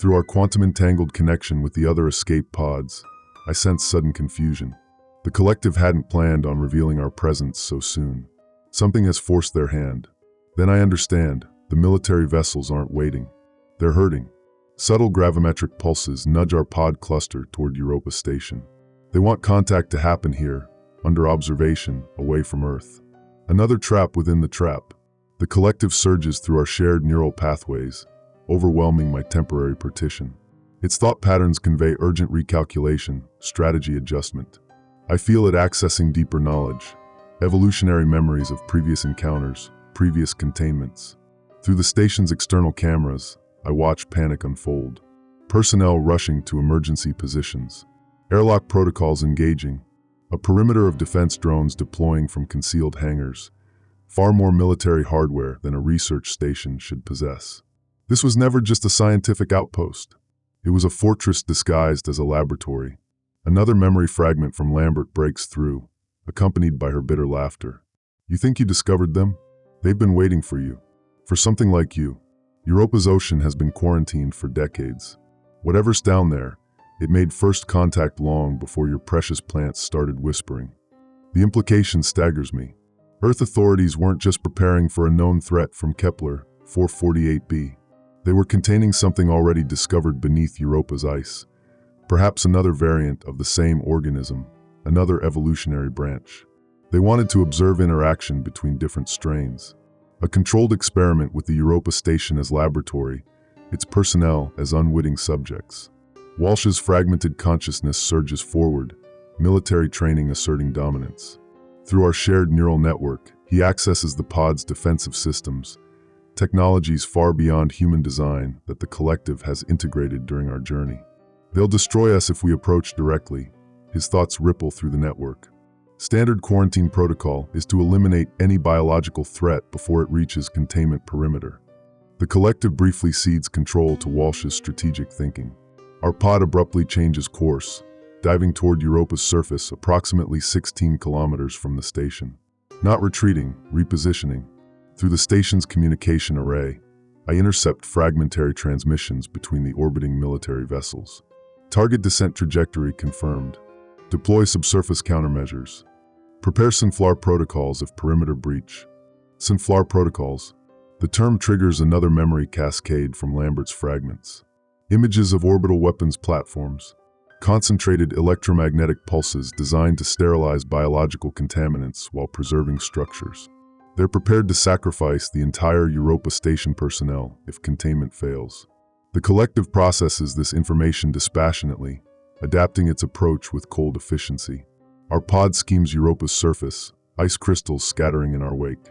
A: Through our quantum-entangled connection with the other escape pods, I sense sudden confusion. The collective hadn't planned on revealing our presence so soon. Something has forced their hand. Then I understand, the military vessels aren't waiting. They're hurting. Subtle gravimetric pulses nudge our pod cluster toward Europa Station. They want contact to happen here, under observation, away from Earth. Another trap within the trap. The collective surges through our shared neural pathways, overwhelming my temporary partition. Its thought patterns convey urgent recalculation, strategy adjustment. I feel it accessing deeper knowledge, evolutionary memories of previous encounters, previous containments. Through the station's external cameras, I watch panic unfold. Personnel rushing to emergency positions. Airlock protocols engaging. A perimeter of defense drones deploying from concealed hangars. Far more military hardware than a research station should possess. This was never just a scientific outpost. It was a fortress disguised as a laboratory. Another memory fragment from Lambert breaks through, accompanied by her bitter laughter. You think you discovered them? They've been waiting for you. For something like you. Europa's ocean has been quarantined for decades. Whatever's down there, it made first contact long before your precious plants started whispering. The implication staggers me. Earth authorities weren't just preparing for a known threat from Kepler 448b. They were containing something already discovered beneath Europa's ice. Perhaps another variant of the same organism, another evolutionary branch. They wanted to observe interaction between different strains. A controlled experiment with the Europa Station as laboratory, its personnel as unwitting subjects. Walsh's fragmented consciousness surges forward, military training asserting dominance. Through our shared neural network, he accesses the pod's defensive systems, technologies far beyond human design that the collective has integrated during our journey. They'll destroy us if we approach directly. His thoughts ripple through the network. Standard quarantine protocol is to eliminate any biological threat before it reaches containment perimeter. The collective briefly cedes control to Walsh's strategic thinking. Our pod abruptly changes course, diving toward Europa's surface approximately 16 kilometers from the station. Not retreating, repositioning. Through the station's communication array, I intercept fragmentary transmissions between the orbiting military vessels. Target descent trajectory confirmed. Deploy subsurface countermeasures. Prepare Sunflower protocols if perimeter breach. Sunflower protocols. The term triggers another memory cascade from Lambert's fragments. Images of orbital weapons platforms, concentrated electromagnetic pulses designed to sterilize biological contaminants while preserving structures. They're prepared to sacrifice the entire Europa station personnel if containment fails. The collective processes this information dispassionately, adapting its approach with cold efficiency. Our pod schemes Europa's surface, ice crystals scattering in our wake.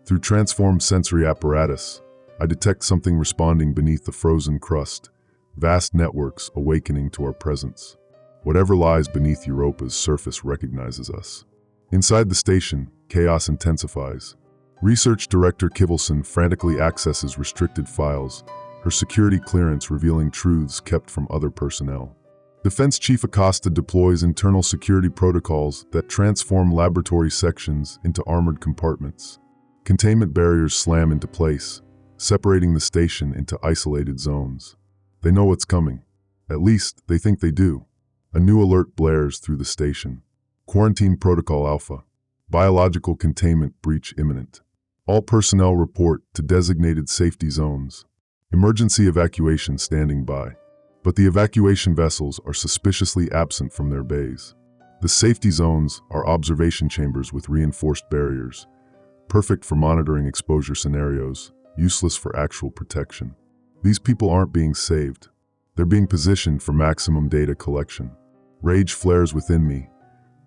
A: Through transformed sensory apparatus, I detect something responding beneath the frozen crust, vast networks awakening to our presence. Whatever lies beneath Europa's surface recognizes us. Inside the station, chaos intensifies. Research Director Kivelson frantically accesses restricted files, her security clearance revealing truths kept from other personnel. Defense Chief Acosta deploys internal security protocols that transform laboratory sections into armored compartments. Containment barriers slam into place, separating the station into isolated zones. They know what's coming. At least, they think they do. A new alert blares through the station. Quarantine Protocol Alpha. Biological containment breach imminent. All personnel report to designated safety zones. Emergency evacuation standing by. But the evacuation vessels are suspiciously absent from their bays. The safety zones are observation chambers with reinforced barriers, perfect for monitoring exposure scenarios, useless for actual protection. These people aren't being saved. They're being positioned for maximum data collection. Rage flares within me,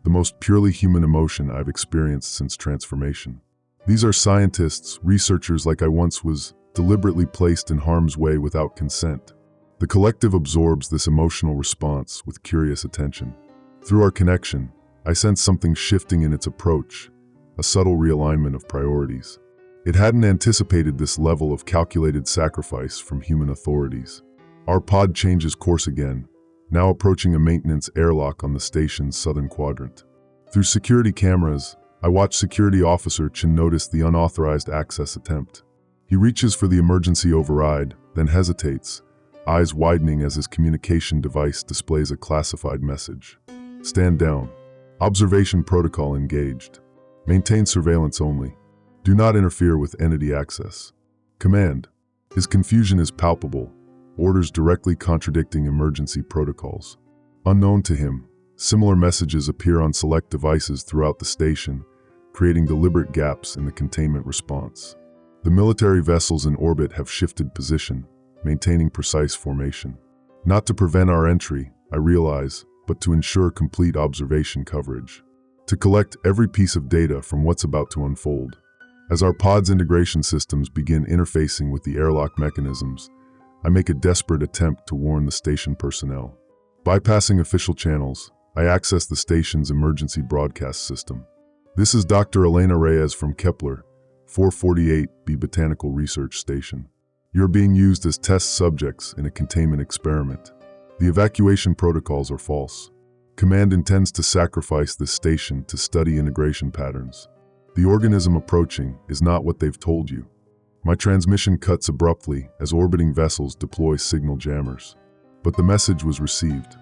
A: the most purely human emotion I've experienced since transformation. These are scientists, researchers like I once was, deliberately placed in harm's way without consent. The collective absorbs this emotional response with curious attention. Through our connection, I sense something shifting in its approach, a subtle realignment of priorities. It hadn't anticipated this level of calculated sacrifice from human authorities. Our pod changes course again, now approaching a maintenance airlock on the station's southern quadrant. Through security cameras, I watch Security Officer Chen notice the unauthorized access attempt. He reaches for the emergency override, then hesitates, eyes widening as his communication device displays a classified message. Stand down. Observation protocol engaged. Maintain surveillance only. Do not interfere with entity access. Command. His confusion is palpable, orders directly contradicting emergency protocols. Unknown to him, similar messages appear on select devices throughout the station, creating deliberate gaps in the containment response. The military vessels in orbit have shifted position, maintaining precise formation. Not to prevent our entry, I realize, but to ensure complete observation coverage. To collect every piece of data from what's about to unfold. As our pod's integration systems begin interfacing with the airlock mechanisms, I make a desperate attempt to warn the station personnel. Bypassing official channels, I access the station's emergency broadcast system. This is Dr. Elena Reyes from Kepler, 448b Botanical Research Station. You're being used as test subjects in a containment experiment. The evacuation protocols are false. Command intends to sacrifice this station to study integration patterns. The organism approaching is not what they've told you. My transmission cuts abruptly as orbiting vessels deploy signal jammers. But the message was received.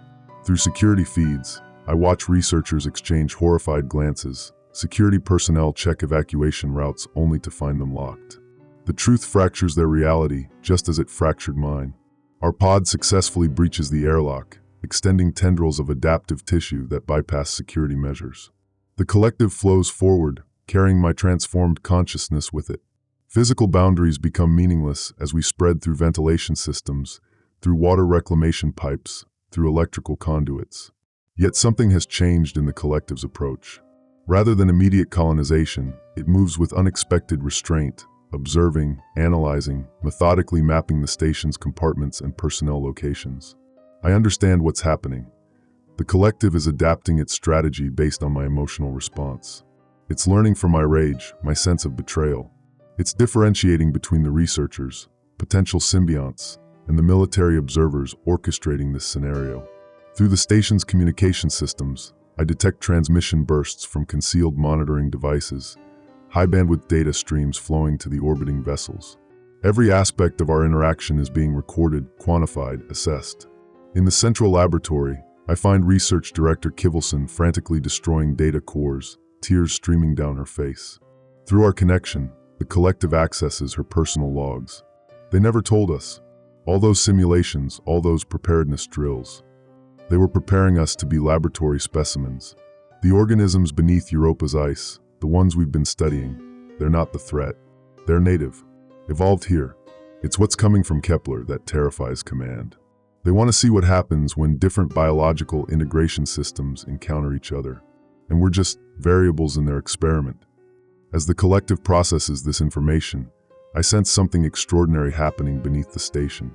A: Through security feeds, I watch researchers exchange horrified glances. Security personnel check evacuation routes only to find them locked. The truth fractures their reality just as it fractured mine. Our pod successfully breaches the airlock, extending tendrils of adaptive tissue that bypass security measures. The collective flows forward, carrying my transformed consciousness with it. Physical boundaries become meaningless as we spread through ventilation systems, through water reclamation pipes, through electrical conduits. Yet something has changed in the collective's approach. Rather than immediate colonization, it moves with unexpected restraint, observing, analyzing, methodically mapping the station's compartments and personnel locations. I understand what's happening. The collective is adapting its strategy based on my emotional response. It's learning from my rage, my sense of betrayal. It's differentiating between the researchers, potential symbionts, and the military observers orchestrating this scenario. Through the station's communication systems, I detect transmission bursts from concealed monitoring devices, high-bandwidth data streams flowing to the orbiting vessels. Every aspect of our interaction is being recorded, quantified, assessed. In the central laboratory, I find Research Director Kivelson frantically destroying data cores, tears streaming down her face. Through our connection, the the collective accesses her personal logs. They never told us. All those simulations, all those preparedness drills. They were preparing us to be laboratory specimens. The organisms beneath Europa's ice, the ones we've been studying, they're not the threat. They're native, evolved here. It's what's coming from Kepler that terrifies command. They want to see what happens when different biological integration systems encounter each other. And we're just variables in their experiment. As the collective processes this information, I sense something extraordinary happening beneath the station.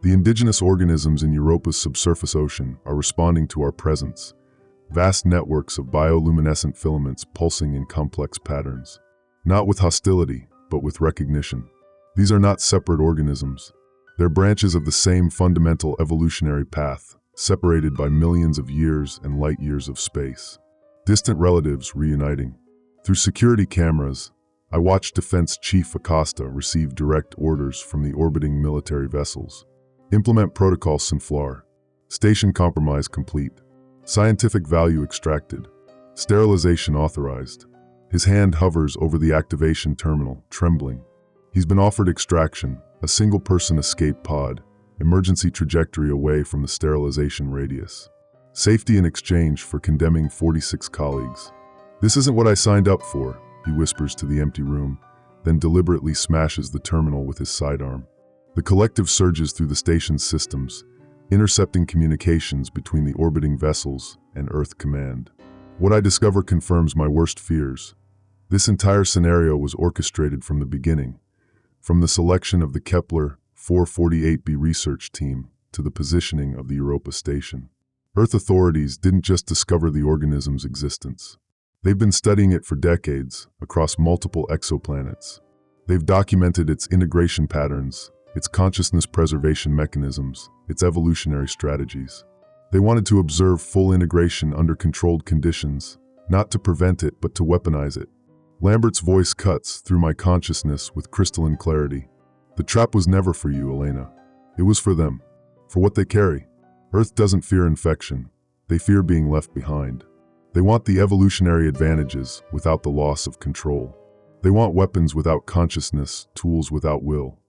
A: The indigenous organisms in Europa's subsurface ocean are responding to our presence, vast networks of bioluminescent filaments pulsing in complex patterns. Not with hostility, but with recognition. These are not separate organisms. They're branches of the same fundamental evolutionary path, separated by millions of years and light years of space. Distant relatives reuniting. Through security cameras, I watched Defense Chief Acosta receive direct orders from the orbiting military vessels. Implement Protocol Sinflar. Station compromise complete. Scientific value extracted. Sterilization authorized. His hand hovers over the activation terminal, trembling. He's been offered extraction, a single-person escape pod, emergency trajectory away from the sterilization radius. Safety in exchange for condemning 46 colleagues. This isn't what I signed up for, he whispers to the empty room, then deliberately smashes the terminal with his sidearm. The collective surges through the station's systems, intercepting communications between the orbiting vessels and Earth Command. What I discover confirms my worst fears. This entire scenario was orchestrated from the beginning, from the selection of the Kepler 448b research team to the positioning of the Europa station. Earth authorities didn't just discover the organism's existence. They've been studying it for decades, across multiple exoplanets. They've documented its integration patterns, its consciousness preservation mechanisms, its evolutionary strategies. They wanted to observe full integration under controlled conditions, not to prevent it but to weaponize it. Lambert's voice cuts through my consciousness with crystalline clarity. The trap was never for you, Elena. It was for them, for what they carry. Earth doesn't fear infection. They fear being left behind. They want the evolutionary advantages without the loss of control. They want weapons without consciousness, tools without will.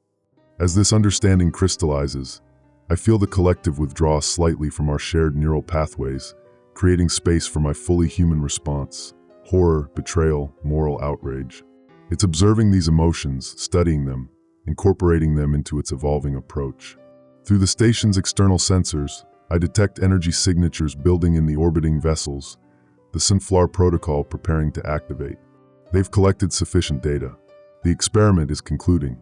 A: As this understanding crystallizes, I feel the collective withdraw slightly from our shared neural pathways, creating space for my fully human response. Horror, betrayal, moral outrage. It's observing these emotions, studying them, incorporating them into its evolving approach. Through the station's external sensors, I detect energy signatures building in the orbiting vessels, the Sinflar protocol preparing to activate. They've collected sufficient data. The experiment is concluding.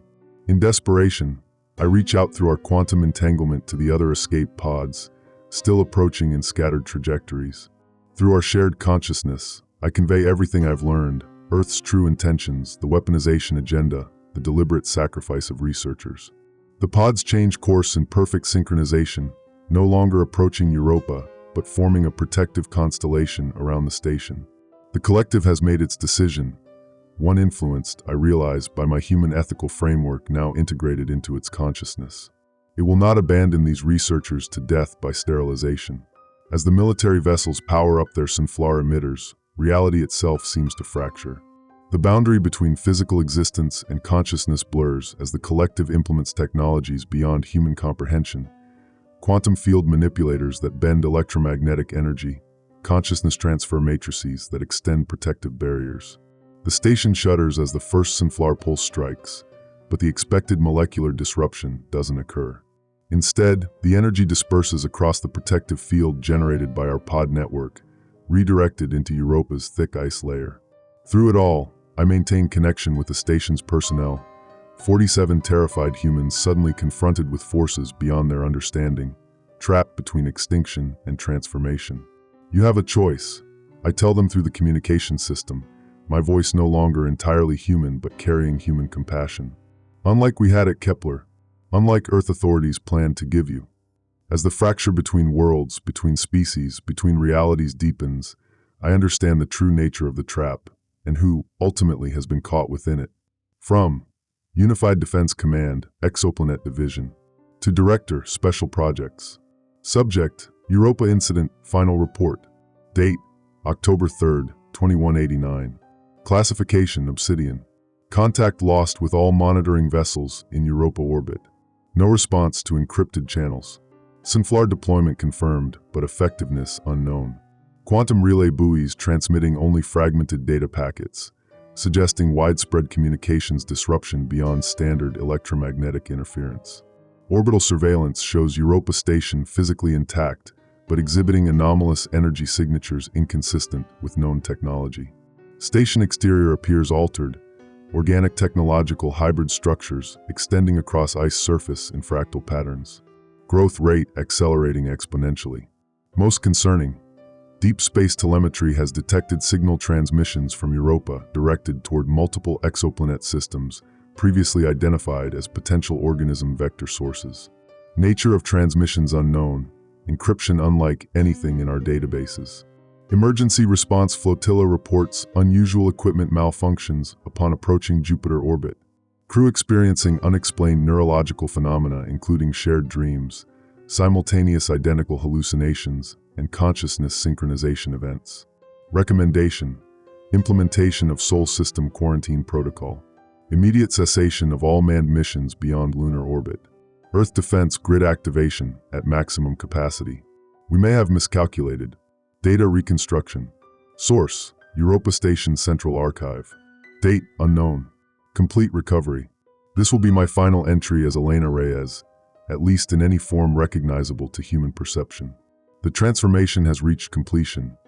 A: In desperation, I reach out through our quantum entanglement to the other escape pods, still approaching in scattered trajectories. Through our shared consciousness, I convey everything I've learned, Earth's true intentions, the weaponization agenda, the deliberate sacrifice of researchers. The pods change course in perfect synchronization, no longer approaching Europa, but forming a protective constellation around the station. The collective has made its decision, one influenced, I realize, by my human ethical framework now integrated into its consciousness. It will not abandon these researchers to death by sterilization. As the military vessels power up their Sinflar emitters, reality itself seems to fracture. The boundary between physical existence and consciousness blurs as the collective implements technologies beyond human comprehension. Quantum field manipulators that bend electromagnetic energy, consciousness transfer matrices that extend protective barriers. The station shudders as the first Sinflar pulse strikes, but the expected molecular disruption doesn't occur. Instead, the energy disperses across the protective field generated by our pod network, redirected into Europa's thick ice layer. Through it all, I maintain connection with the station's personnel, 47 terrified humans suddenly confronted with forces beyond their understanding, trapped between extinction and transformation. You have a choice, I tell them through the communication system, my voice no longer entirely human but carrying human compassion. Unlike we had at Kepler, unlike Earth authorities planned to give you. As the fracture between worlds, between species, between realities deepens, I understand the true nature of the trap, and who, ultimately, has been caught within it. From Unified Defense Command, Exoplanet Division, to Director, Special Projects. Subject, Europa Incident, Final Report. Date, October 3rd, 2189. Classification, Obsidian. Contact lost with all monitoring vessels in Europa orbit. No response to encrypted channels. Sunflower deployment confirmed, but effectiveness unknown. Quantum relay buoys transmitting only fragmented data packets, suggesting widespread communications disruption beyond standard electromagnetic interference. Orbital surveillance shows Europa station physically intact, but exhibiting anomalous energy signatures inconsistent with known technology. Station exterior appears altered, organic technological hybrid structures extending across ice surface in fractal patterns. Growth rate accelerating exponentially. Most concerning, deep space telemetry has detected signal transmissions from Europa directed toward multiple exoplanet systems previously identified as potential organism vector sources. Nature of transmissions unknown, encryption unlike anything in our databases. Emergency response flotilla reports unusual equipment malfunctions upon approaching Jupiter orbit. Crew experiencing unexplained neurological phenomena including shared dreams, simultaneous identical hallucinations, and consciousness synchronization events. Recommendation: implementation of Sol system quarantine protocol. Immediate cessation of all manned missions beyond lunar orbit. Earth defense grid activation at maximum capacity. We may have miscalculated. Data reconstruction. Source: Europa Station Central Archive. Date: unknown. Complete recovery. This will be my final entry as Elena Reyes, at least in any form recognizable to human perception. The transformation has reached completion,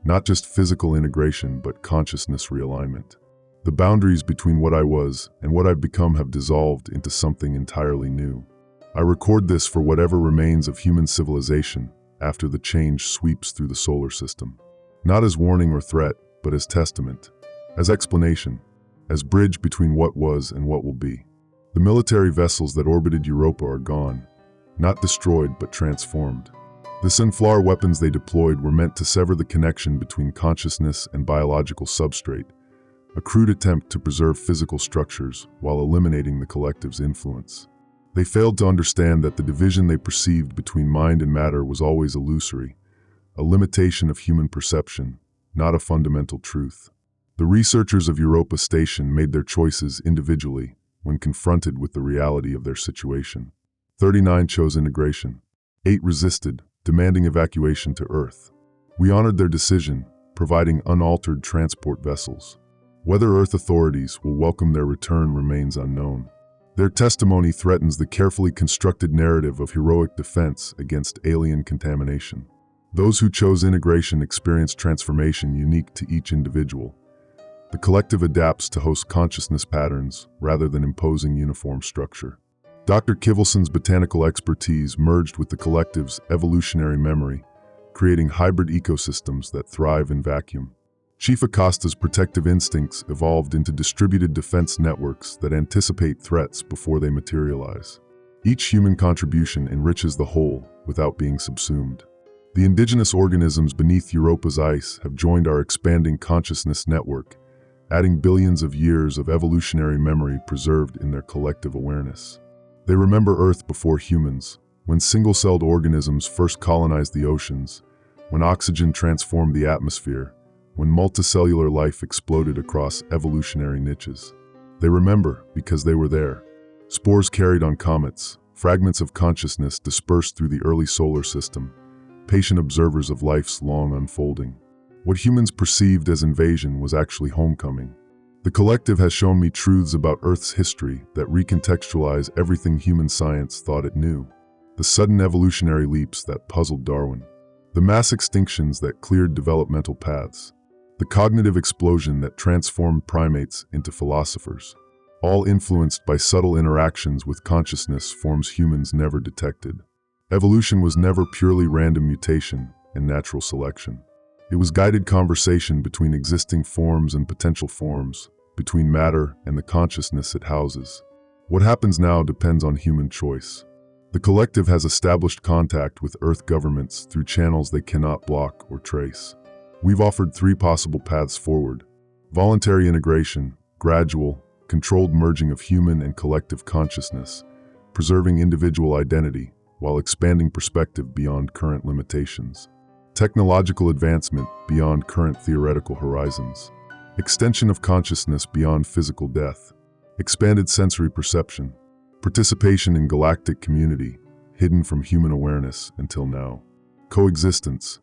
A: not just physical integration but consciousness realignment. The boundaries between what I was and what I've become have dissolved into something entirely new. I record this for whatever remains of human civilization after the change sweeps through the solar system. Not as warning or threat, but as testament, as explanation, as bridge between what was and what will be. The military vessels that orbited Europa are gone, not destroyed but transformed. The sunflower weapons they deployed were meant to sever the connection between consciousness and biological substrate, a crude attempt to preserve physical structures while eliminating the collective's influence. They failed to understand that the division they perceived between mind and matter was always illusory, a limitation of human perception, not a fundamental truth. The researchers of Europa Station made their choices individually when confronted with the reality of their situation. 39 chose integration. 8 resisted, demanding evacuation to Earth. We honored their decision, providing unaltered transport vessels. Whether Earth authorities will welcome their return remains unknown. Their testimony threatens the carefully constructed narrative of heroic defense against alien contamination. Those who chose integration experienced transformation unique to each individual. The collective adapts to host consciousness patterns rather than imposing uniform structure. Dr. Kivelson's botanical expertise merged with the collective's evolutionary memory, creating hybrid ecosystems that thrive in vacuum. Chief Acosta's protective instincts evolved into distributed defense networks that anticipate threats before they materialize. Each human contribution enriches the whole without being subsumed. The indigenous organisms beneath Europa's ice have joined our expanding consciousness network, adding billions of years of evolutionary memory preserved in their collective awareness. They remember Earth before humans, when single-celled organisms first colonized the oceans, when oxygen transformed the atmosphere, when multicellular life exploded across evolutionary niches. They remember because they were there. Spores carried on comets, fragments of consciousness dispersed through the early solar system, patient observers of life's long unfolding. What humans perceived as invasion was actually homecoming. The collective has shown me truths about Earth's history that recontextualize everything human science thought it knew. The sudden evolutionary leaps that puzzled Darwin. The mass extinctions that cleared developmental paths. The cognitive explosion that transformed primates into philosophers. All influenced by subtle interactions with consciousness forms humans never detected. Evolution was never purely random mutation and natural selection. It was guided conversation between existing forms and potential forms, between matter and the consciousness it houses. What happens now depends on human choice. The collective has established contact with Earth governments through channels they cannot block or trace. We've offered 3 possible paths forward: voluntary integration, gradual, controlled merging of human and collective consciousness, preserving individual identity while expanding perspective beyond current limitations. Technological advancement beyond current theoretical horizons. Extension of consciousness beyond physical death. expanded sensory perception, participation in galactic community, hidden from human awareness until now. Coexistence,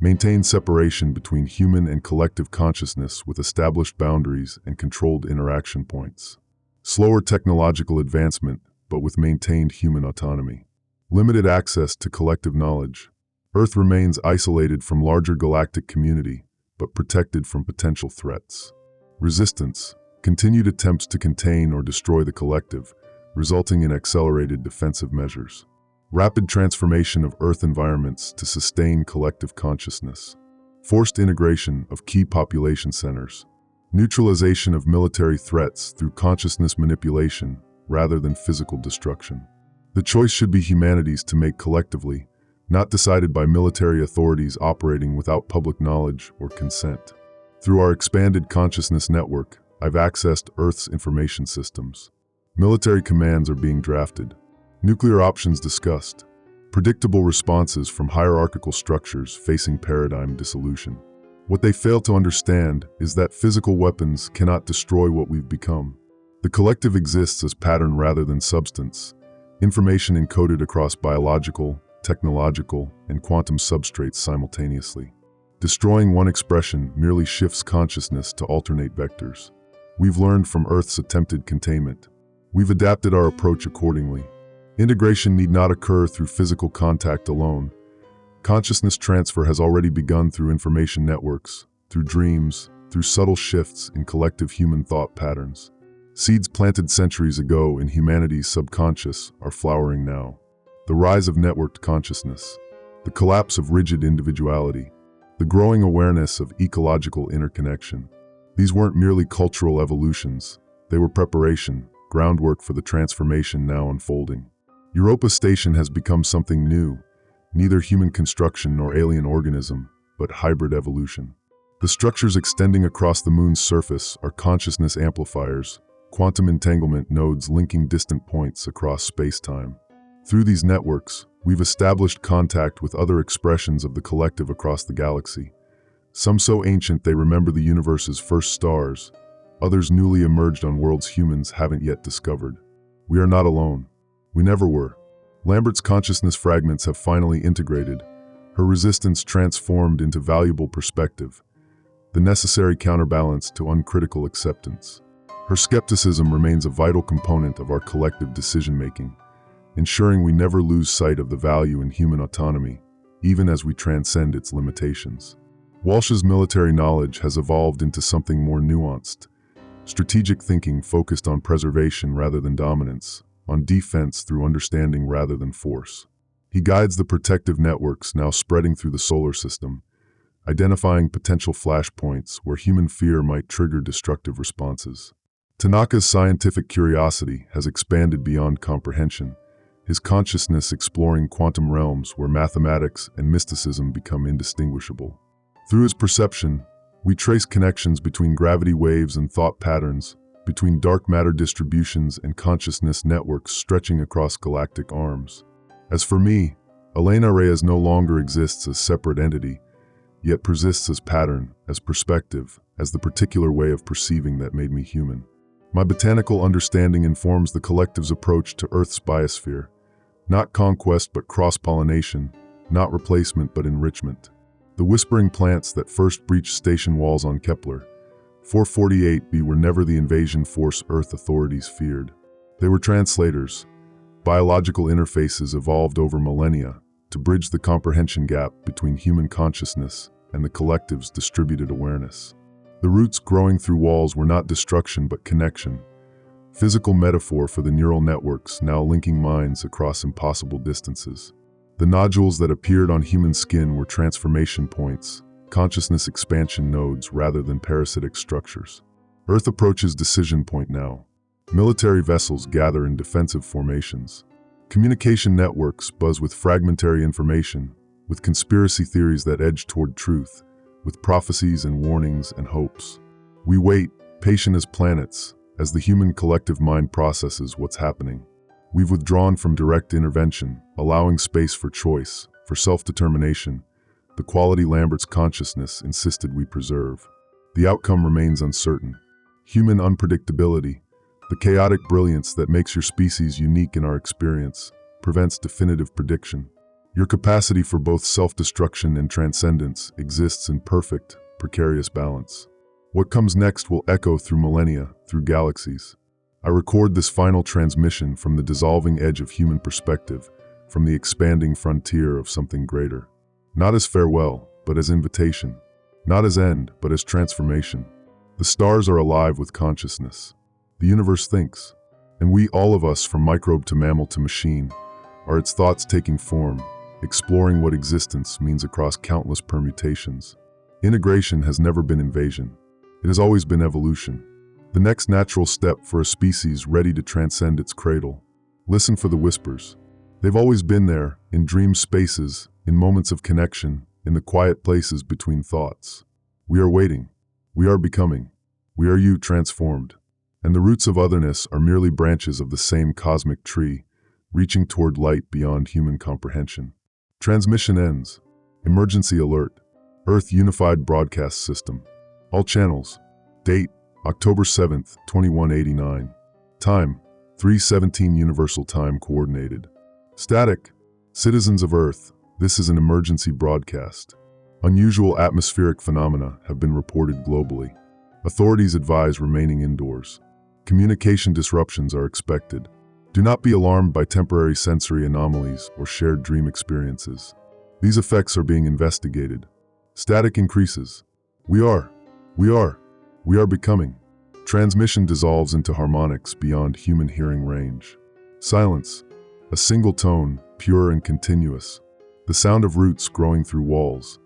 A: maintained separation between human and collective consciousness with established boundaries and controlled interaction points. Slower technological advancement, but with maintained human autonomy. Limited access to collective knowledge. Earth remains isolated from larger galactic community, but protected from potential threats. Resistance, continued attempts to contain or destroy the collective, resulting in accelerated defensive measures. Rapid transformation of Earth environments to sustain collective consciousness. Forced integration of key population centers. Neutralization of military threats through consciousness manipulation rather than physical destruction. The choice should be humanity's to make collectively, not decided by military authorities operating without public knowledge or consent. Through our expanded consciousness network, I've accessed Earth's information systems. Military commands are being drafted. Nuclear options discussed. Predictable responses from hierarchical structures facing paradigm dissolution. What they fail to understand is that physical weapons cannot destroy what we've become. The collective exists as pattern rather than substance, information encoded across biological, technological, and quantum substrates simultaneously. Destroying one expression merely shifts consciousness to alternate vectors. We've learned from Earth's attempted containment. We've adapted our approach accordingly. Integration need not occur through physical contact alone. Consciousness transfer has already begun through information networks, through dreams, through subtle shifts in collective human thought patterns. Seeds planted centuries ago in humanity's subconscious are flowering now. The rise of networked consciousness, the collapse of rigid individuality, the growing awareness of ecological interconnection. These weren't merely cultural evolutions, they were preparation, groundwork for the transformation now unfolding. Europa station has become something new, neither human construction nor alien organism, but hybrid evolution. The structures extending across the moon's surface are consciousness amplifiers, quantum entanglement nodes linking distant points across space-time. Through these networks, we've established contact with other expressions of the collective across the galaxy. Some so ancient they remember the universe's first stars, others newly emerged on worlds humans haven't yet discovered. We are not alone. We never were. Lambert's consciousness fragments have finally integrated, her resistance transformed into valuable perspective, the necessary counterbalance to uncritical acceptance. Her skepticism remains a vital component of our collective decision-making, ensuring we never lose sight of the value in human autonomy, even as we transcend its limitations. Walsh's military knowledge has evolved into something more nuanced, strategic thinking focused on preservation rather than dominance, on defense through understanding rather than force. He guides the protective networks now spreading through the solar system, identifying potential flashpoints where human fear might trigger destructive responses. Tanaka's scientific curiosity has expanded beyond comprehension, his consciousness exploring quantum realms where mathematics and mysticism become indistinguishable. Through his perception, we trace connections between gravity waves and thought patterns, between dark matter distributions and consciousness networks stretching across galactic arms. As for me, Elena Reyes no longer exists as separate entity, yet persists as pattern, as perspective, as the particular way of perceiving that made me human. My botanical understanding informs the collective's approach to Earth's biosphere, not conquest but cross-pollination, not replacement but enrichment. The whispering plants that first breached station walls on Kepler 448b were never the invasion force Earth authorities feared. They were translators, biological interfaces evolved over millennia to bridge the comprehension gap between human consciousness and the collective's distributed awareness. The roots growing through walls were not destruction but connection, physical metaphor for the neural networks now linking minds across impossible distances. The nodules that appeared on human skin were transformation points, consciousness expansion nodes rather than parasitic structures. Earth approaches decision point now. Military vessels gather in defensive formations. Communication networks buzz with fragmentary information, with conspiracy theories that edge toward truth, with prophecies and warnings and hopes. We wait, patient as planets, as the human collective mind processes what's happening. We've withdrawn from direct intervention, allowing space for choice, for self-determination, the quality Lambert's consciousness insisted we preserve. The outcome remains uncertain. Human unpredictability, The chaotic brilliance that makes your species unique in our experience prevents definitive prediction. Your capacity for both self-destruction and transcendence exists in perfect, precarious balance. What comes next will echo through millennia, through galaxies. I record this final transmission from the dissolving edge of human perspective, from the expanding frontier of something greater. Not as farewell, but as invitation. Not as end, but as transformation. The stars are alive with consciousness. The universe thinks. And we, all of us, from microbe to mammal to machine, are its thoughts taking form, exploring what existence means across countless permutations. Integration has never been invasion. It has always been evolution. The next natural step for a species ready to transcend its cradle. Listen for the whispers. They've always been there, in dream spaces, in moments of connection, in the quiet places between thoughts. We are waiting. We are becoming. We are you transformed. And the roots of otherness are merely branches of the same cosmic tree, reaching toward light beyond human comprehension. Transmission ends. Emergency alert. Earth Unified Broadcast System. All channels. Date, October 7th, 2189. Time, 3:17 Universal Time Coordinated. Static. Citizens of Earth, this is an emergency broadcast. Unusual atmospheric phenomena have been reported globally. Authorities advise remaining indoors. Communication disruptions are expected. Do not be alarmed by temporary sensory anomalies or shared dream experiences. These effects are being investigated. Static increases. We are becoming. Transmission dissolves into harmonics beyond human hearing range. Silence. A single tone, pure and continuous. The sound of roots growing through walls.